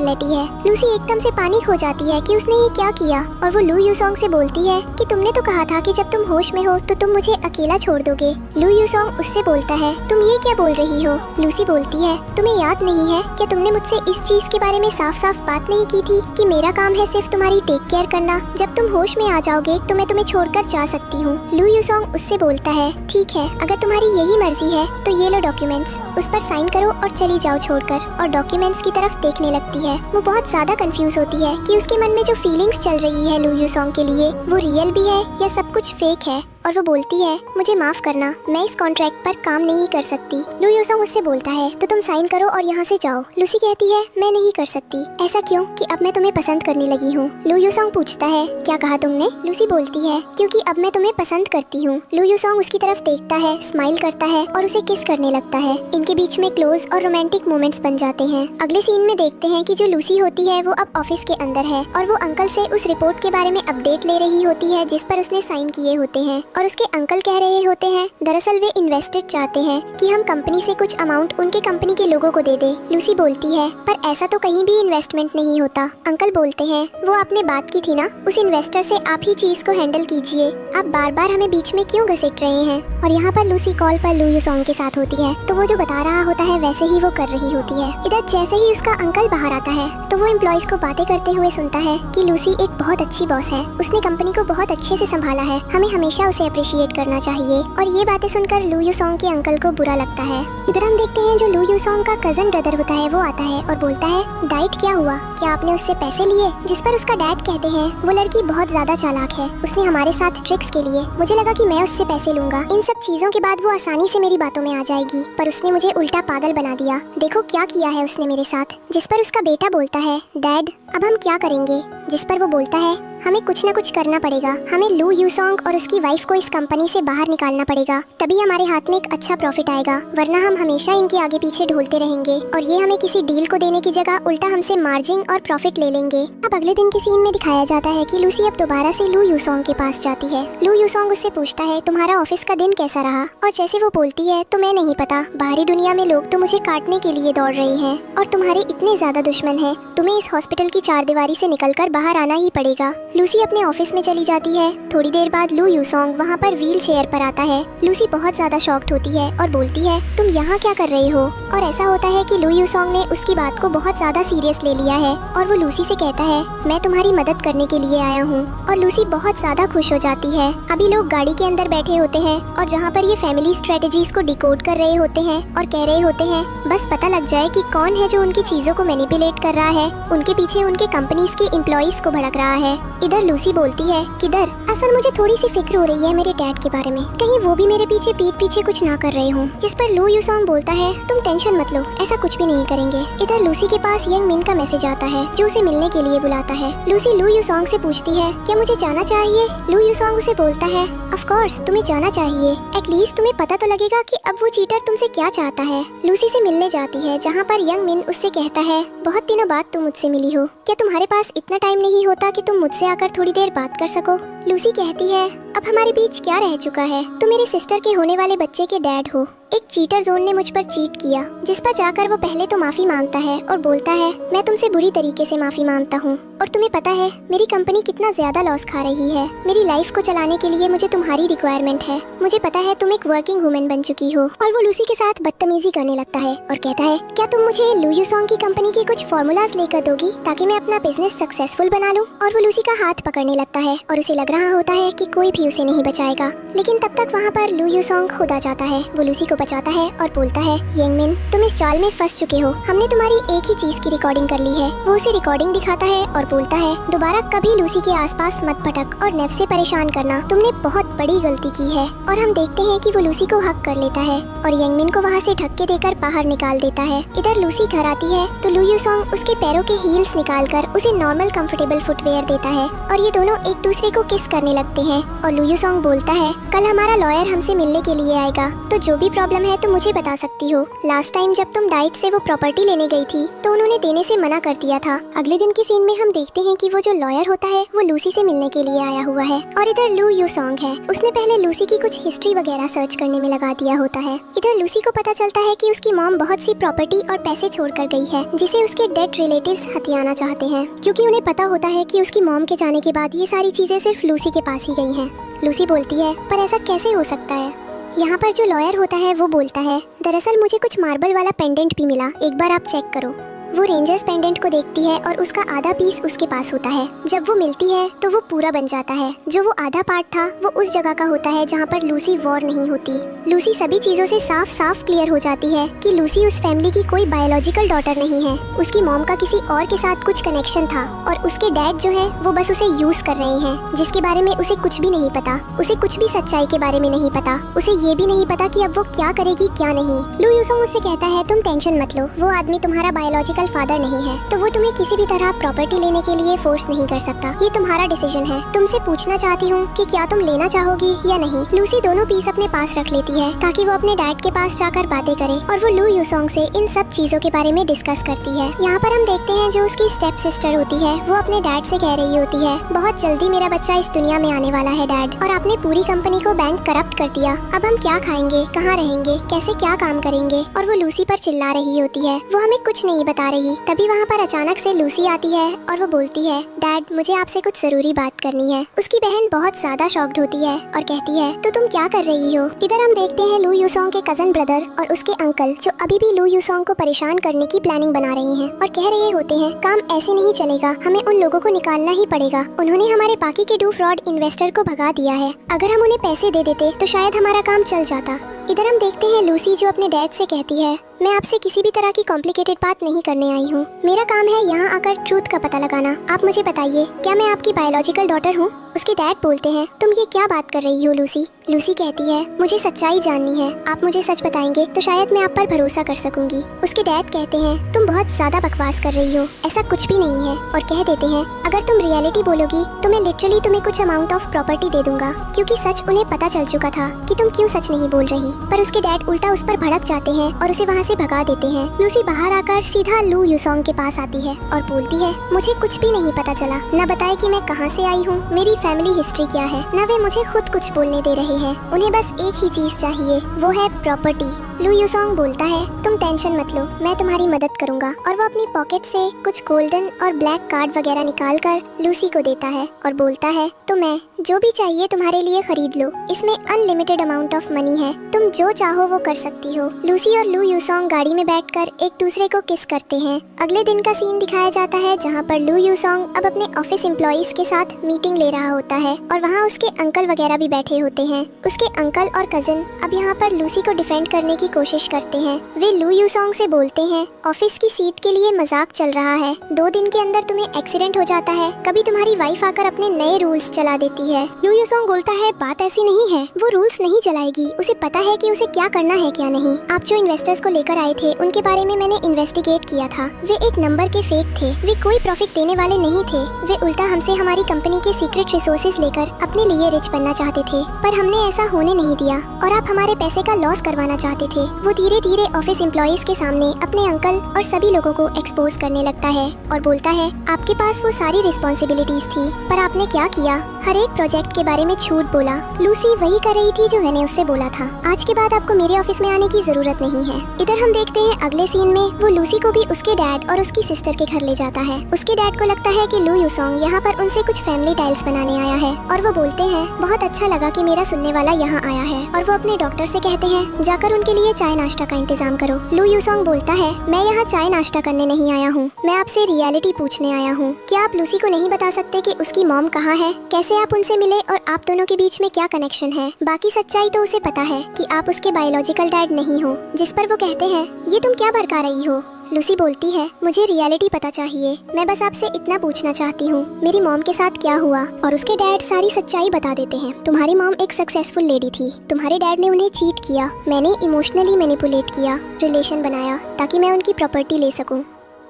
लेती है। लूसी एकदम से पैनिक हो जाती है कि उसने ये क्या किया और वो लू यूसोंग से बोलती है कि तुमने तो कहा था कि जब तुम होश में हो तो तुम मुझे अकेला छोड़ दोगे। लू यूसोंग उससे बोलता है, तुम ये क्या बोल रही हो? लूसी बोलती है, तुम्हें याद नहीं है क्या तुमने मुझसे इस चीज के बारे में साफ साफ बात नहीं की थी कि मेरा काम है सिर्फ तुम्हारी टेक केयर करना, जब तुम होश में आ जाओगे तो मैं तुम्हें छोड़कर जा सकती हूँ। लू यूसोंग उससे बोलता है, ठीक है, अगर तुम्हारी यही मर्जी है तो ये लो डॉक्यूमेंट्स, उस पर साइन करो और चली जाओ छोड़कर। और डॉक्यूमेंट्स की तरफ देखने लगती है। वो बहुत ज्यादा कंफ्यूज होती है कि उसके मन में जो फीलिंग्स चल रही है लू यूसोंग के लिए वो रियल भी है या सब कुछ फेक है। और वो बोलती है, मुझे माफ करना, मैं इस कॉन्ट्रैक्ट पर काम नहीं कर सकती। लू यूसोंग उससे बोलता है, तो तुम साइन करो और यहाँ से जाओ। लूसी कहती है, मैं नहीं कर सकती। ऐसा क्यों? कि अब मैं तुम्हें पसंद करने लगी हूँ। लू यूसोंग पूछता है, क्या कहा तुमने? लूसी बोलती है, क्योंकि अब मैं तुम्हें पसंद करती हूँ। लू यूसोंग उसकी तरफ देखता है, स्माइल करता है और उसे किस करने लगता है। इनके बीच में क्लोज और रोमांटिक मोमेंट्स बन जाते हैं। अगले सीन में देखते हैं कि जो लूसी होती है वो अब ऑफिस के अंदर है और वो अंकल से उस रिपोर्ट के बारे में अपडेट ले रही होती है जिस पर उसने साइन किए होते हैं। और उसके अंकल कह रहे होते हैं, दरअसल वे इन्वेस्टर चाहते हैं कि हम कंपनी से कुछ अमाउंट उनके कंपनी के लोगों को दे दे। लूसी बोलती है, पर ऐसा तो कहीं भी इन्वेस्टमेंट नहीं होता। अंकल बोलते हैं, वो आपने बात की थी ना, उस इन्वेस्टर से आप ही चीज को हैंडल कीजिए, आप बार बार हमें बीच में क्यों घसीट रहे हैं। और यहाँ पर लूसी कॉल पर लू यूसोंग के साथ होती है तो वो जो बता रहा होता है वैसे ही वो कर रही होती है। इधर जैसे ही उसका अंकल बाहर आता है तो वो एम्प्लॉइज को बातें करते हुए सुनता है कि लूसी एक बहुत अच्छी बॉस है, उसने कंपनी को बहुत अच्छे से संभाला है, हमें हमेशा उसे अप्रिशिएट करना चाहिए। और ये बातें सुनकर लू यूसोंग के अंकल को बुरा लगता है। इधर हम देखते हैं जो लू यूसोंग का कजन ब्रदर होता है वो आता है और बोलता है, डाइट क्या हुआ, क्या आपने उससे पैसे लिए? जिस पर उसका डैड कहते हैं, वो लड़की बहुत ज्यादा चालाक है, उसने हमारे साथ ट्रिक्स के लिए, मुझे लगा कि मैं उससे पैसे लूंगा, इन सब चीजों के बाद वो आसानी से मेरी बातों में आ जाएगी, पर उसने मुझे उल्टा पागल बना दिया, देखो क्या किया है उसने मेरे साथ। जिस पर उसका बेटा बोलता है, डैड अब हम क्या करेंगे? जिस पर वो बोलता है, हमें कुछ न कुछ करना पड़ेगा, हमें लू यूसोंग और उसकी वाइफ को इस कंपनी से बाहर निकालना पड़ेगा, तभी हमारे हाथ में एक अच्छा प्रॉफिट आएगा, वरना हम हमेशा इनके आगे पीछे ढूंढते रहेंगे और ये हमें किसी डील को देने की जगह उल्टा हमसे मार्जिन और प्रॉफिट ले लेंगे। अब अगले दिन के सीन में दिखाया जाता है कि लूसी अब दोबारा से लू यूसोंग के पास जाती है। लू यूसोंग उससे पूछता है, तुम्हारा ऑफिस का दिन कैसा रहा? और जैसे वो बोलती है, तो मैं नहीं पता, बाहरी दुनिया में लोग तो मुझे काटने के लिए दौड़ रहे हैं और तुम्हारे इतने ज्यादा दुश्मन हैं, तुम्हें इस हॉस्पिटल की चारदीवारी से निकलकर बाहर आना ही पड़ेगा। लूसी अपने ऑफिस में चली जाती है। थोड़ी देर बाद लू यूसोंग वहाँ पर व्हील चेयर पर आता है। लूसी बहुत ज्यादा शॉक्ड होती है और बोलती है, तुम यहाँ क्या कर रही हो? और ऐसा होता है कि लू यूसोंग ने उसकी बात को बहुत ज्यादा सीरियस ले लिया है और वो लूसी से कहता है, मैं तुम्हारी मदद करने के लिए आया हूँ। और लूसी बहुत ज्यादा खुश हो जाती है। अभी लोग गाड़ी के अंदर बैठे होते हैं और जहाँ पर ये फैमिली स्ट्रेटेजीज को डिकोड कर रहे होते हैं और कह रहे होते हैं, बस पता लग जाए कि कौन है जो उनकी चीजों को मैनिपुलेट कर रहा है, उनके पीछे उनके कंपनीज के एम्प्लॉइज को भड़क रहा है। इधर लूसी बोलती है, किधर? असल मुझे थोड़ी सी फिक्र हो रही है मेरे डैड के बारे में, कहीं वो भी मेरे पीछे पीठ पीछे कुछ ना कर रहे हों। जिस पर लू यूसोंग बोलता है, तुम टेंशन मत लो, ऐसा कुछ भी नहीं करेंगे। इधर लूसी के पास यंग मिन का मैसेज आता है जो उसे मिलने के लिए बुलाता है। लूसी लू यूसोंग से पूछती है, क्या मुझे जाना चाहिए? लू यूसोंग उसे बोलता है, ऑफ कोर्स तुम्हें जाना चाहिए, एटलीस्ट तुम्हें पता तो लगेगा कि अब वो चीटर तुमसे क्या चाहता है। लूसी से मिलने जाती है जहाँ पर यंग मिन उससे कहता है, बहुत दिनों बाद तुम मुझसे मिली हो, क्या तुम्हारे पास इतना टाइम नहीं होता कि तुम मुझसे आकर थोड़ी देर बात कर सको? लूसी कहती है, अब हमारे बीच क्या रह चुका है, तुम मेरे सिस्टर के होने वाले बच्चे के डैड हो। एक चीटर जोन ने मुझ पर चीट किया, जिस पर जाकर वो पहले तो माफी मांगता है और बोलता है, मैं तुमसे बुरी तरीके से माफी मांगता हूँ और तुम्हें पता है मेरी कंपनी कितना ज्यादा लॉस खा रही है, मेरी लाइफ को चलाने के लिए मुझे तुम्हारी रिक्वायरमेंट है, मुझे पता है तुम एक वर्किंग वुमेन बन चुकी हो। और वो लूसी के साथ बदतमीजी करने लगता है और कहता है, क्या तुम मुझे लू यूसोंग की कंपनी के कुछ फॉर्मूलाज लेकर दोगी ताकि मैं अपना बिजनेस सक्सेसफुल बना लूं? और वो लूसी का हाथ पकड़ने लगता है और उसे लग रहा होता है कि कोई भी उसे नहीं बचाएगा, लेकिन तब तक वहाँ पर लू यूसोंग खुद आ जाता है। वो लूसी को बचाता है और बोलता है, यंग मिन तुम इस जाल में फंस चुके हो, हमने तुम्हारी एक ही चीज की रिकॉर्डिंग कर ली है। वो उसे रिकॉर्डिंग दिखाता है और बोलता है, दोबारा कभी लूसी के आसपास मत भटक और नेफ से परेशान करना, तुमने बहुत बड़ी गलती की है। और हम देखते हैं कि वो लूसी को हक कर लेता है और यंग मिन को वहाँ से धक्के देकर बाहर निकाल देता है। इधर लूसी घर आती है तो लू यूसोंग उसके पैरों के हील्स निकालकर उसे नॉर्मल कंफर्टेबल फुटवेयर देता है और ये दोनों एक दूसरे को किस करने लगते हैं और लू यू सॉन्ग बोलता है, कल हमारा लॉयर हमसे मिलने के लिए आएगा, तो जो भी प्रॉब्लम है तुम मुझे बता सकती हो। लास्ट टाइम जब तुम डाइट से वो प्रॉपर्टी लेने गई थी तो उन्होंने देने से मना कर दिया था। अगले दिन की सीन में हम देखते हैं कि वो जो लॉयर होता है वो लूसी से मिलने के लिए आया हुआ है और इधर लू यू सॉन्ग है। उसने पहले लूसी की कुछ हिस्ट्री वगैरह सर्च करने में लगा दिया होता है। इधर लूसी को पता चलता है कि उसकी मॉम बहुत सी प्रॉपर्टी और पैसे छोड़कर गई है जिसे उसके डेड रिलेटिव्स हथियाना चाहते हैं, क्योंकि उन्हें पता होता है कि उसकी मॉम के जाने के बाद ये सारी चीजें सिर्फ लूसी के पास ही गई हैं। लूसी बोलती है, पर ऐसा कैसे हो सकता है? यहाँ पर जो लॉयर होता है वो बोलता है, दरअसल मुझे कुछ मार्बल वाला पेंडेंट भी मिला, एक बार आप चेक करो। वो रेंजर्स पेंडेंट को देखती है और उसका आधा पीस उसके पास होता है। जब वो मिलती है तो वो पूरा बन जाता है। जो वो आधा पार्ट था वो उस जगह का होता है जहाँ पर लूसी वॉर नहीं होती। लूसी सभी चीजों से साफ साफ क्लियर हो जाती है कि लूसी उस फैमिली की कोई बायोलॉजिकल डॉटर नहीं है। उसकी मॉम का किसी और के साथ कुछ कनेक्शन था और उसके डैड जो है वो बस उसे यूज कर रहे हैं, जिसके बारे में उसे कुछ भी नहीं पता। उसे कुछ भी सच्चाई के बारे में नहीं पता। उसे ये भी नहीं पता कि अब वो क्या करेगी क्या नहीं। लू यूसोंग उससे कहता है, तुम टेंशन मत लो, वो आदमी तुम्हारा बायोलॉजिकल फादर नहीं है, तो वो तुम्हें किसी भी तरह प्रॉपर्टी लेने के लिए फोर्स नहीं कर सकता। ये तुम्हारा डिसीजन है। तुमसे पूछना चाहती हूँ कि क्या तुम लेना चाहोगी या नहीं। लूसी दोनों पीस अपने पास रख लेती है ताकि वो अपने डैड के पास जाकर बातें करे और वो लू यूसोंग से इन सब चीजों के बारे में डिस्कस करती है। यहाँ पर हम देखते हैं जो उसकी स्टेप सिस्टर होती है वो अपने डैड से कह रही होती है, बहुत जल्दी मेरा बच्चा इस दुनिया में आने वाला है डैड, और आपने पूरी कंपनी को बैंक करप्ट कर दिया। अब हम क्या खाएंगे, कहाँ रहेंगे, कैसे क्या काम करेंगे। और वो लूसी पर चिल्ला रही होती है। वो हमें कुछ नहीं बता रही। तभी वहाँ पर अचानक से लूसी आती है और वो बोलती है, डैड मुझे आपसे कुछ जरूरी बात करनी है। उसकी बहन बहुत ज्यादा शॉक्ड होती है और कहती है, तो तुम क्या कर रही हो। इधर हम देखते हैं लू यूसोंग के कजन ब्रदर और उसके अंकल जो अभी भी लू यूसोंग को परेशान करने की प्लानिंग बना रहे हैं और कह रहे होते हैं, काम ऐसे नहीं चलेगा, हमें उन लोगों को निकालना ही पड़ेगा। उन्होंने हमारे बाकी के 2 फ्रॉड इन्वेस्टर को भगा दिया है। अगर हम उन्हें पैसे दे देते तो शायद हमारा काम चल जाता। इधर हम देखते हैं लूसी जो अपने डैड से कहती है, मैं आपसे किसी भी तरह की कॉम्प्लिकेटेड बात नहीं करने आई हूँ। मेरा काम है यहाँ आकर ट्रूथ का पता लगाना। आप मुझे बताइए, क्या मैं आपकी बायोलॉजिकल डॉटर हूँ। उसके डैड बोलते हैं, तुम ये क्या बात कर रही हो लूसी। लूसी कहती है, मुझे सच्चाई जाननी है, आप मुझे सच बताएंगे तो शायद मैं आप पर भरोसा कर सकूंगी। उसके डैड कहते हैं, तुम बहुत ज्यादा बकवास कर रही हो, ऐसा कुछ भी नहीं है, और कह देते हैं, अगर तुम रियलिटी बोलोगी तो मैं लिटरली तुम्हें कुछ अमाउंट ऑफ प्रॉपर्टी दे दूंगा, क्योंकि सच उन्हें पता चल चुका था कि तुम क्यों सच नहीं बोल रही। पर उसके डैड उल्टा उस पर भड़क जाते हैं और उसे वहाँ से भगा देते हैं। लूसी बाहर आकर सीधा लू यूसोंग के पास आती है और बोलती है, मुझे कुछ भी नहीं पता चला, न बताए कि मैं कहाँ से आई हूँ, मेरी फैमिली हिस्ट्री क्या है, न वे मुझे खुद कुछ बोलने दे रहे हैं। उन्हें बस एक ही चीज चाहिए, वो है प्रॉपर्टी। लू यूसोंग बोलता है, तुम टेंशन मत लो, मैं तुम्हारी मदद करूंगा। और वो अपनी पॉकेट से कुछ गोल्डन और ब्लैक कार्ड वगैरह निकाल कर लूसी को देता है और बोलता है, तो मैं जो भी चाहिए तुम्हारे लिए खरीद लो, इसमें अनलिमिटेड अमाउंट ऑफ मनी है, तुम जो चाहो वो कर सकती हो। लूसी और लू यूसोंग गाड़ी में बैठकर एक दूसरे को किस करते हैं। अगले दिन का सीन दिखाया जाता है जहाँ पर लू यूसोंग अब अपने ऑफिस एम्प्लॉइज के साथ मीटिंग ले रहा होता है और वहाँ उसके अंकल वगैरह भी बैठे होते हैं। उसके अंकल और कजिन अब यहाँ पर लूसी को डिफेंड करने की कोशिश करते हैं। वे लू यूसोंग से बोलते हैं, ऑफिस की सीट के लिए मजाक चल रहा है, 2 दिन के अंदर तुम्हें एक्सीडेंट हो जाता है, कभी तुम्हारी वाइफ आकर अपने नए रूल्स चला देती है। लू यूसोंग बोलता है, बात ऐसी नहीं है, वो रूल्स नहीं चलाएगी, उसे पता है कि उसे क्या करना है क्या नहीं। आप जो इन्वेस्टर्स को लेकर आए थे उनके बारे में मैंने इन्वेस्टिगेट किया था, वे एक नंबर के फेक थे, वे कोई प्रॉफिट देने वाले नहीं थे, वे उल्टा हमसे हमारी कंपनी के सीक्रेट रिसोर्सेज लेकर अपने लिए रिच बनना चाहते थे, पर हमने ऐसा होने नहीं दिया और आप हमारे पैसे का लॉस करवाना चाहते थे। वो धीरे धीरे ऑफिस एम्प्लॉइज के सामने अपने अंकल और सभी लोगों को एक्सपोज करने लगता है और बोलता है, आपके पास वो सारी रिस्पॉन्सिबिलिटीज थी, पर आपने क्या किया, हर एक प्रोजेक्ट के बारे में झूठ बोला। लूसी वही कर रही थी जो मैंने उससे बोला था, आज के बाद आपको मेरे ऑफिस में आने की जरूरत नहीं है। इधर हम देखते हैं अगले सीन में वो लूसी को भी उसके डैड और उसकी सिस्टर के घर ले जाता है। उसके डैड को लगता है कि लू यूसोंग यहाँ पर उनसे कुछ फैमिली टाइल्स बनाने आया है और वो बोलते हैं, बहुत अच्छा लगा कि मेरा सुनने वाला यहाँ आया है, और वो अपने डॉक्टर से कहते हैं, जाकर उनके लिए चाय नाश्ता का इंतजाम करो। लू यूसोंग बोलता है, मैं यहाँ चाय नाश्ता करने नहीं आया हूँ, मैं आपसे रियलिटी पूछने आया हूँ। क्या आप लूसी को नहीं बता सकते कि उसकी मॉम कहाँ है, कैसे आप उनसे मिले और आप दोनों के बीच में क्या कनेक्शन है। बाकी सच्चाई तो उसे पता है कि आप उसके बायोलॉजिकल डैड नहीं हो। जिस पर वो कहते हैं, ये तुम क्या भड़का रही हो। लूसी बोलती है, मुझे रियलिटी पता चाहिए, मैं बस आपसे इतना पूछना चाहती हूँ, मेरी मॉम के साथ क्या हुआ। और उसके डैड सारी सच्चाई बता देते हैं। तुम्हारी मॉम एक सक्सेसफुल लेडी थी, तुम्हारे डैड ने उन्हें चीट किया, मैंने इमोशनली मैनिपुलेट किया, रिलेशन बनाया ताकि मैं उनकी प्रॉपर्टी ले सकूँ।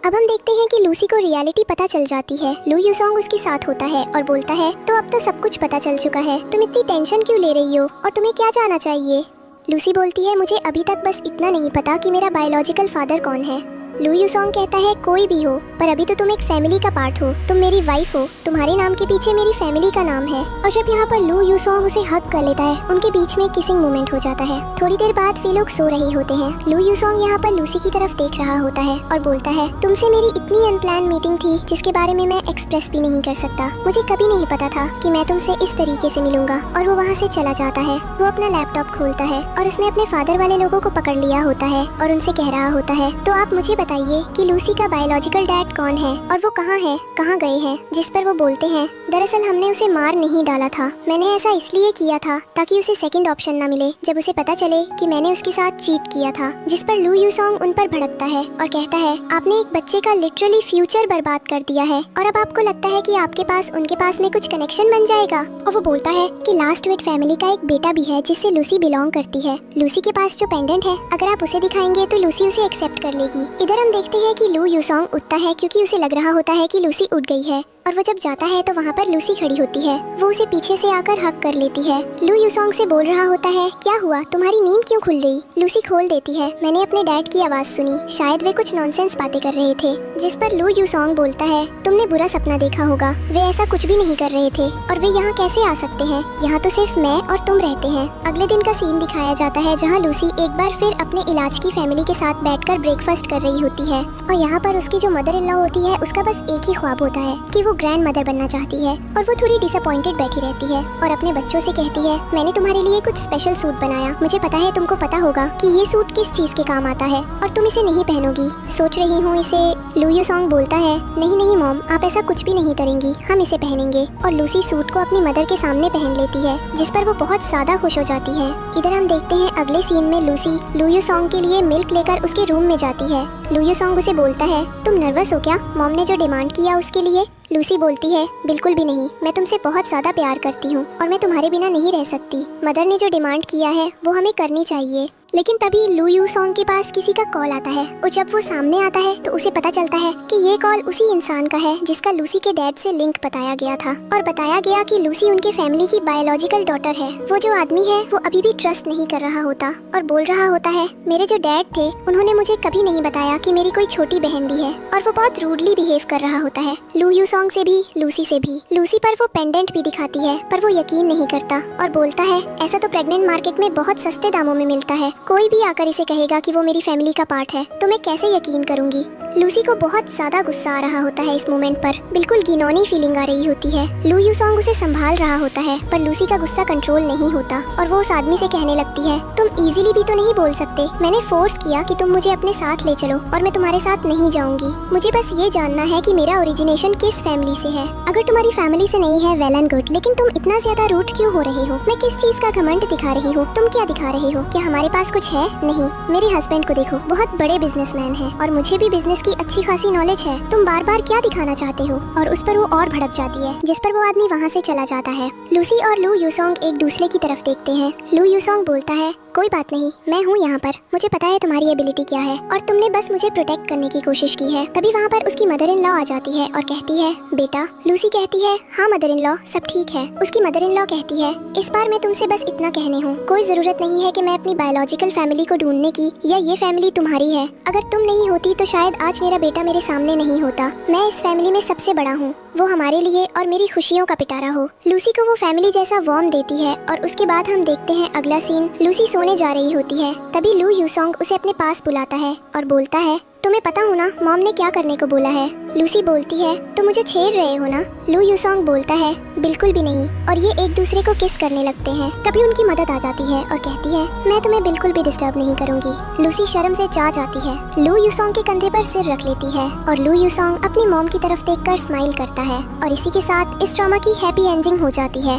अब हम देखते हैं कि लूसी को रियलिटी पता चल जाती है। लू यूसोंग उसके साथ होता है और बोलता है तो अब तो सब कुछ पता चल चुका है, तुम इतनी टेंशन क्यों ले रही हो और तुम्हें क्या जानना चाहिए। लूसी बोलती है मुझे अभी तक बस इतना नहीं पता कि मेरा बायोलॉजिकल फादर कौन है। लू यूसोंग कहता है कोई भी हो, पर अभी तो तुम एक फैमिली का पार्ट हो, तुम मेरी वाइफ हो, तुम्हारे नाम के पीछे मेरी फैमिली का नाम है। और जब यहाँ पर लू यूसोंग उसे हक कर लेता है, उनके बीच में किसिंग मोमेंट हो जाता है। थोड़ी देर बाद वे लोग सो रहे होते हैं। लू यूसोंग यहाँ पर लूसी की तरफ देख रहा होता है और बोलता है तुमसे मेरी इतनी अनप्लान मीटिंग थी जिसके बारे में मैं एक्सप्रेस भी नहीं कर सकता। मुझे कभी नहीं पता था कि मैं तुमसे इस तरीके से मिलूंगा। और वो वहाँ से चला जाता है। वो अपना लैपटॉप खोलता है और उसने अपने फादर वाले लोगों को पकड़ लिया होता है और उनसे कह रहा होता है तो आप मुझे बताइए कि लूसी का बायोलॉजिकल डैड कौन है और वो कहाँ है, कहाँ गए हैं। जिस पर वो बोलते हैं दरअसल हमने उसे मार नहीं डाला था, मैंने ऐसा इसलिए किया था ताकि उसे सेकंड ऑप्शन न मिले जब उसे पता चले कि मैंने उसके साथ चीट किया था। जिस पर लू यूसोंग उन पर भड़कता है और कहता है आपने एक बच्चे का लिटरली फ्यूचर बर्बाद कर दिया है और अब आपको लगता है कि आपके पास उनके पास में कुछ कनेक्शन बन जाएगा। और वो बोलता है कि लास्ट विट फैमिली का एक बेटा भी है जिससे लूसी बिलोंग करती है। लूसी के पास जो पेंडेंट है अगर आप उसे दिखाएंगे तो लूसी उसे एक्सेप्ट कर लेगी। इधर हम देखते हैं कि लू यूसोंग उठता है क्योंकि उसे लग रहा होता है कि लूसी उठ गई है। और वो जब जाता है तो वहाँ पर लूसी खड़ी होती है। वो उसे पीछे से आकर हक कर लेती है। लू यूसोंग से बोल रहा होता है क्या हुआ, तुम्हारी नींद क्यों खुल गई। लूसी खोल देती है मैंने अपने डैड की आवाज सुनी, शायद वे कुछ नॉनसेंस बातें कर रहे थे। जिस पर लू यूसोंग बोलता है तुमने बुरा सपना देखा होगा, वे ऐसा कुछ भी नहीं कर रहे थे और वे यहाँ कैसे आ सकते हैं, यहाँ तो सिर्फ मैं और तुम रहते हैं। अगले दिन का सीन दिखाया जाता है जहाँ लूसी एक बार फिर अपने इलाज की फैमिली के साथ बैठकर ब्रेकफास्ट कर रही होती है। और यहाँ पर उसकी जो मदर इन लॉ होती है उसका बस एक ही ख्वाब होता है कि वो ग्रैंड मदर बनना चाहती है। और वो थोड़ी डिसअपॉइंटेड बैठी रहती है और अपने बच्चों से कहती है मैंने तुम्हारे लिए कुछ स्पेशल सूट बनाया, मुझे पता है तुमको पता होगा कि ये सूट किस चीज के काम आता है और तुम इसे नहीं पहनोगी, सोच रही हूँ इसे। लू यूसोंग बोलता है नहीं नहीं मॉम, आप ऐसा कुछ भी नहीं करेंगी, हम इसे पहनेंगे। और लूसी सूट को अपनी मदर के सामने पहन लेती है जिस पर वो बहुत ज्यादा खुश हो जाती है। इधर हम देखते हैं अगले सीन में लूसी लू यूसोंग के लिए मिल्क लेकर उसके रूम में जाती है। लू यूसोंग उसे बोलता है तुम नर्वस हो क्या, मॉम ने जो डिमांड किया उसके लिए। लूसी बोलती है बिल्कुल भी नहीं, मैं तुमसे बहुत ज्यादा प्यार करती हूँ और मैं तुम्हारे बिना नहीं रह सकती। मदर ने जो डिमांड किया है वो हमें करनी चाहिए। लेकिन तभी लू यूसोंग के पास किसी का कॉल आता है और जब वो सामने आता है तो उसे पता चलता है कि ये कॉल उसी इंसान का है जिसका लूसी के डैड से लिंक बताया गया था और बताया गया कि लूसी उनके फैमिली की बायोलॉजिकल डॉटर है। वो जो आदमी है वो अभी भी ट्रस्ट नहीं कर रहा होता और बोल रहा होता है मेरे जो डैड थे उन्होंने मुझे कभी नहीं बताया कि मेरी कोई छोटी बहन भी है। और वो बहुत रूडली बिहेव कर रहा होता है लू यूसोंग से भी, लूसी से भी। लूसी पर वो पेंडेंट भी दिखाती है पर वो यकीन नहीं करता और बोलता है ऐसा तो प्रेग्नेंट मार्केट में बहुत सस्ते दामों में मिलता है, कोई भी आकर इसे कहेगा कि वो मेरी फैमिली का पार्ट है तो मैं कैसे यकीन करूंगी। लूसी को बहुत ज्यादा गुस्सा आ रहा होता है इस मोमेंट पर, बिल्कुल घिनौनी फीलिंग आ रही होती है। लू यूसोंग उसे संभाल रहा होता है पर लूसी का गुस्सा कंट्रोल नहीं होता और वो उस आदमी से कहने लगती है तुम इजीली भी तो नहीं बोल सकते, मैंने फोर्स किया कि तुम मुझे अपने साथ ले चलो और मैं तुम्हारे साथ नहीं जाऊंगी। मुझे बस ये जानना है कि मेरा ओरिजिनेशन किस फैमिली से है। अगर तुम्हारी फैमिली से नहीं है वेल एंड गुड, लेकिन तुम इतना ज्यादा रूड क्यों हो रहे हो, मैं किस चीज का घमंड दिखा रही हूँ, तुम क्या दिखा रहे हो, क्या हमारे पास कुछ है। नहीं, मेरे हस्बैंड को देखो, बहुत बड़े बिजनेसमैन हैं और मुझे भी बिजनेस की अच्छी खासी नॉलेज है, तुम बार बार क्या दिखाना चाहते हो। और उस पर वो और भड़क जाती है जिस पर वो आदमी वहाँ से चला जाता है। लूसी और लू यूसोंग एक दूसरे की तरफ देखते हैं। लू यूसोंग बोलता है कोई बात नहीं, मैं हूँ यहाँ पर, मुझे पता है तुम्हारी एबिलिटी क्या है और तुमने बस मुझे प्रोटेक्ट करने की कोशिश की है। तभी वहाँ पर उसकी मदर इन लॉ आ जाती है और कहती है बेटा। लूसी कहती है हाँ मदर इन लॉ, सब ठीक है। उसकी मदर इन लॉ कहती है इस बार मैं तुमसे बस इतना कहने हूँ, कोई जरूरत नहीं है कि मैं अपनी बायोलॉजिकल फैमिली को ढूंढने की, या ये फैमिली तुम्हारी है। अगर तुम नहीं होती तो शायद आज मेरा बेटा मेरे सामने नहीं होता। मैं इस फैमिली में सबसे बड़ा हूँ, वो हमारे लिए और मेरी खुशियों का पिटारा हो। लूसी को वो फैमिली जैसा वार्म देती है और उसके बाद हम देखते हैं अगला सीन, लूसी सोने जा रही होती है। तभी लू यूसोंग उसे अपने पास बुलाता है और बोलता है तुम्हें पता हो ना मॉम ने क्या करने को बोला है। लूसी बोलती है तो मुझे छेड़ रहे हो ना। लू यूसोंग बोलता है बिल्कुल भी नहीं, और ये एक दूसरे को किस करने लगते हैं। तभी उनकी मदद आ जाती है और कहती है मैं तुम्हें बिल्कुल भी डिस्टर्ब नहीं करूंगी। लूसी शर्म से जा जाती है, लू यूसोंग के कंधे पर सिर रख लेती है और लू यूसोंग अपनी मॉम की तरफ देखकर स्माइल करता है और इसी के साथ इस ड्रामा की हैप्पी एंडिंग हो जाती है।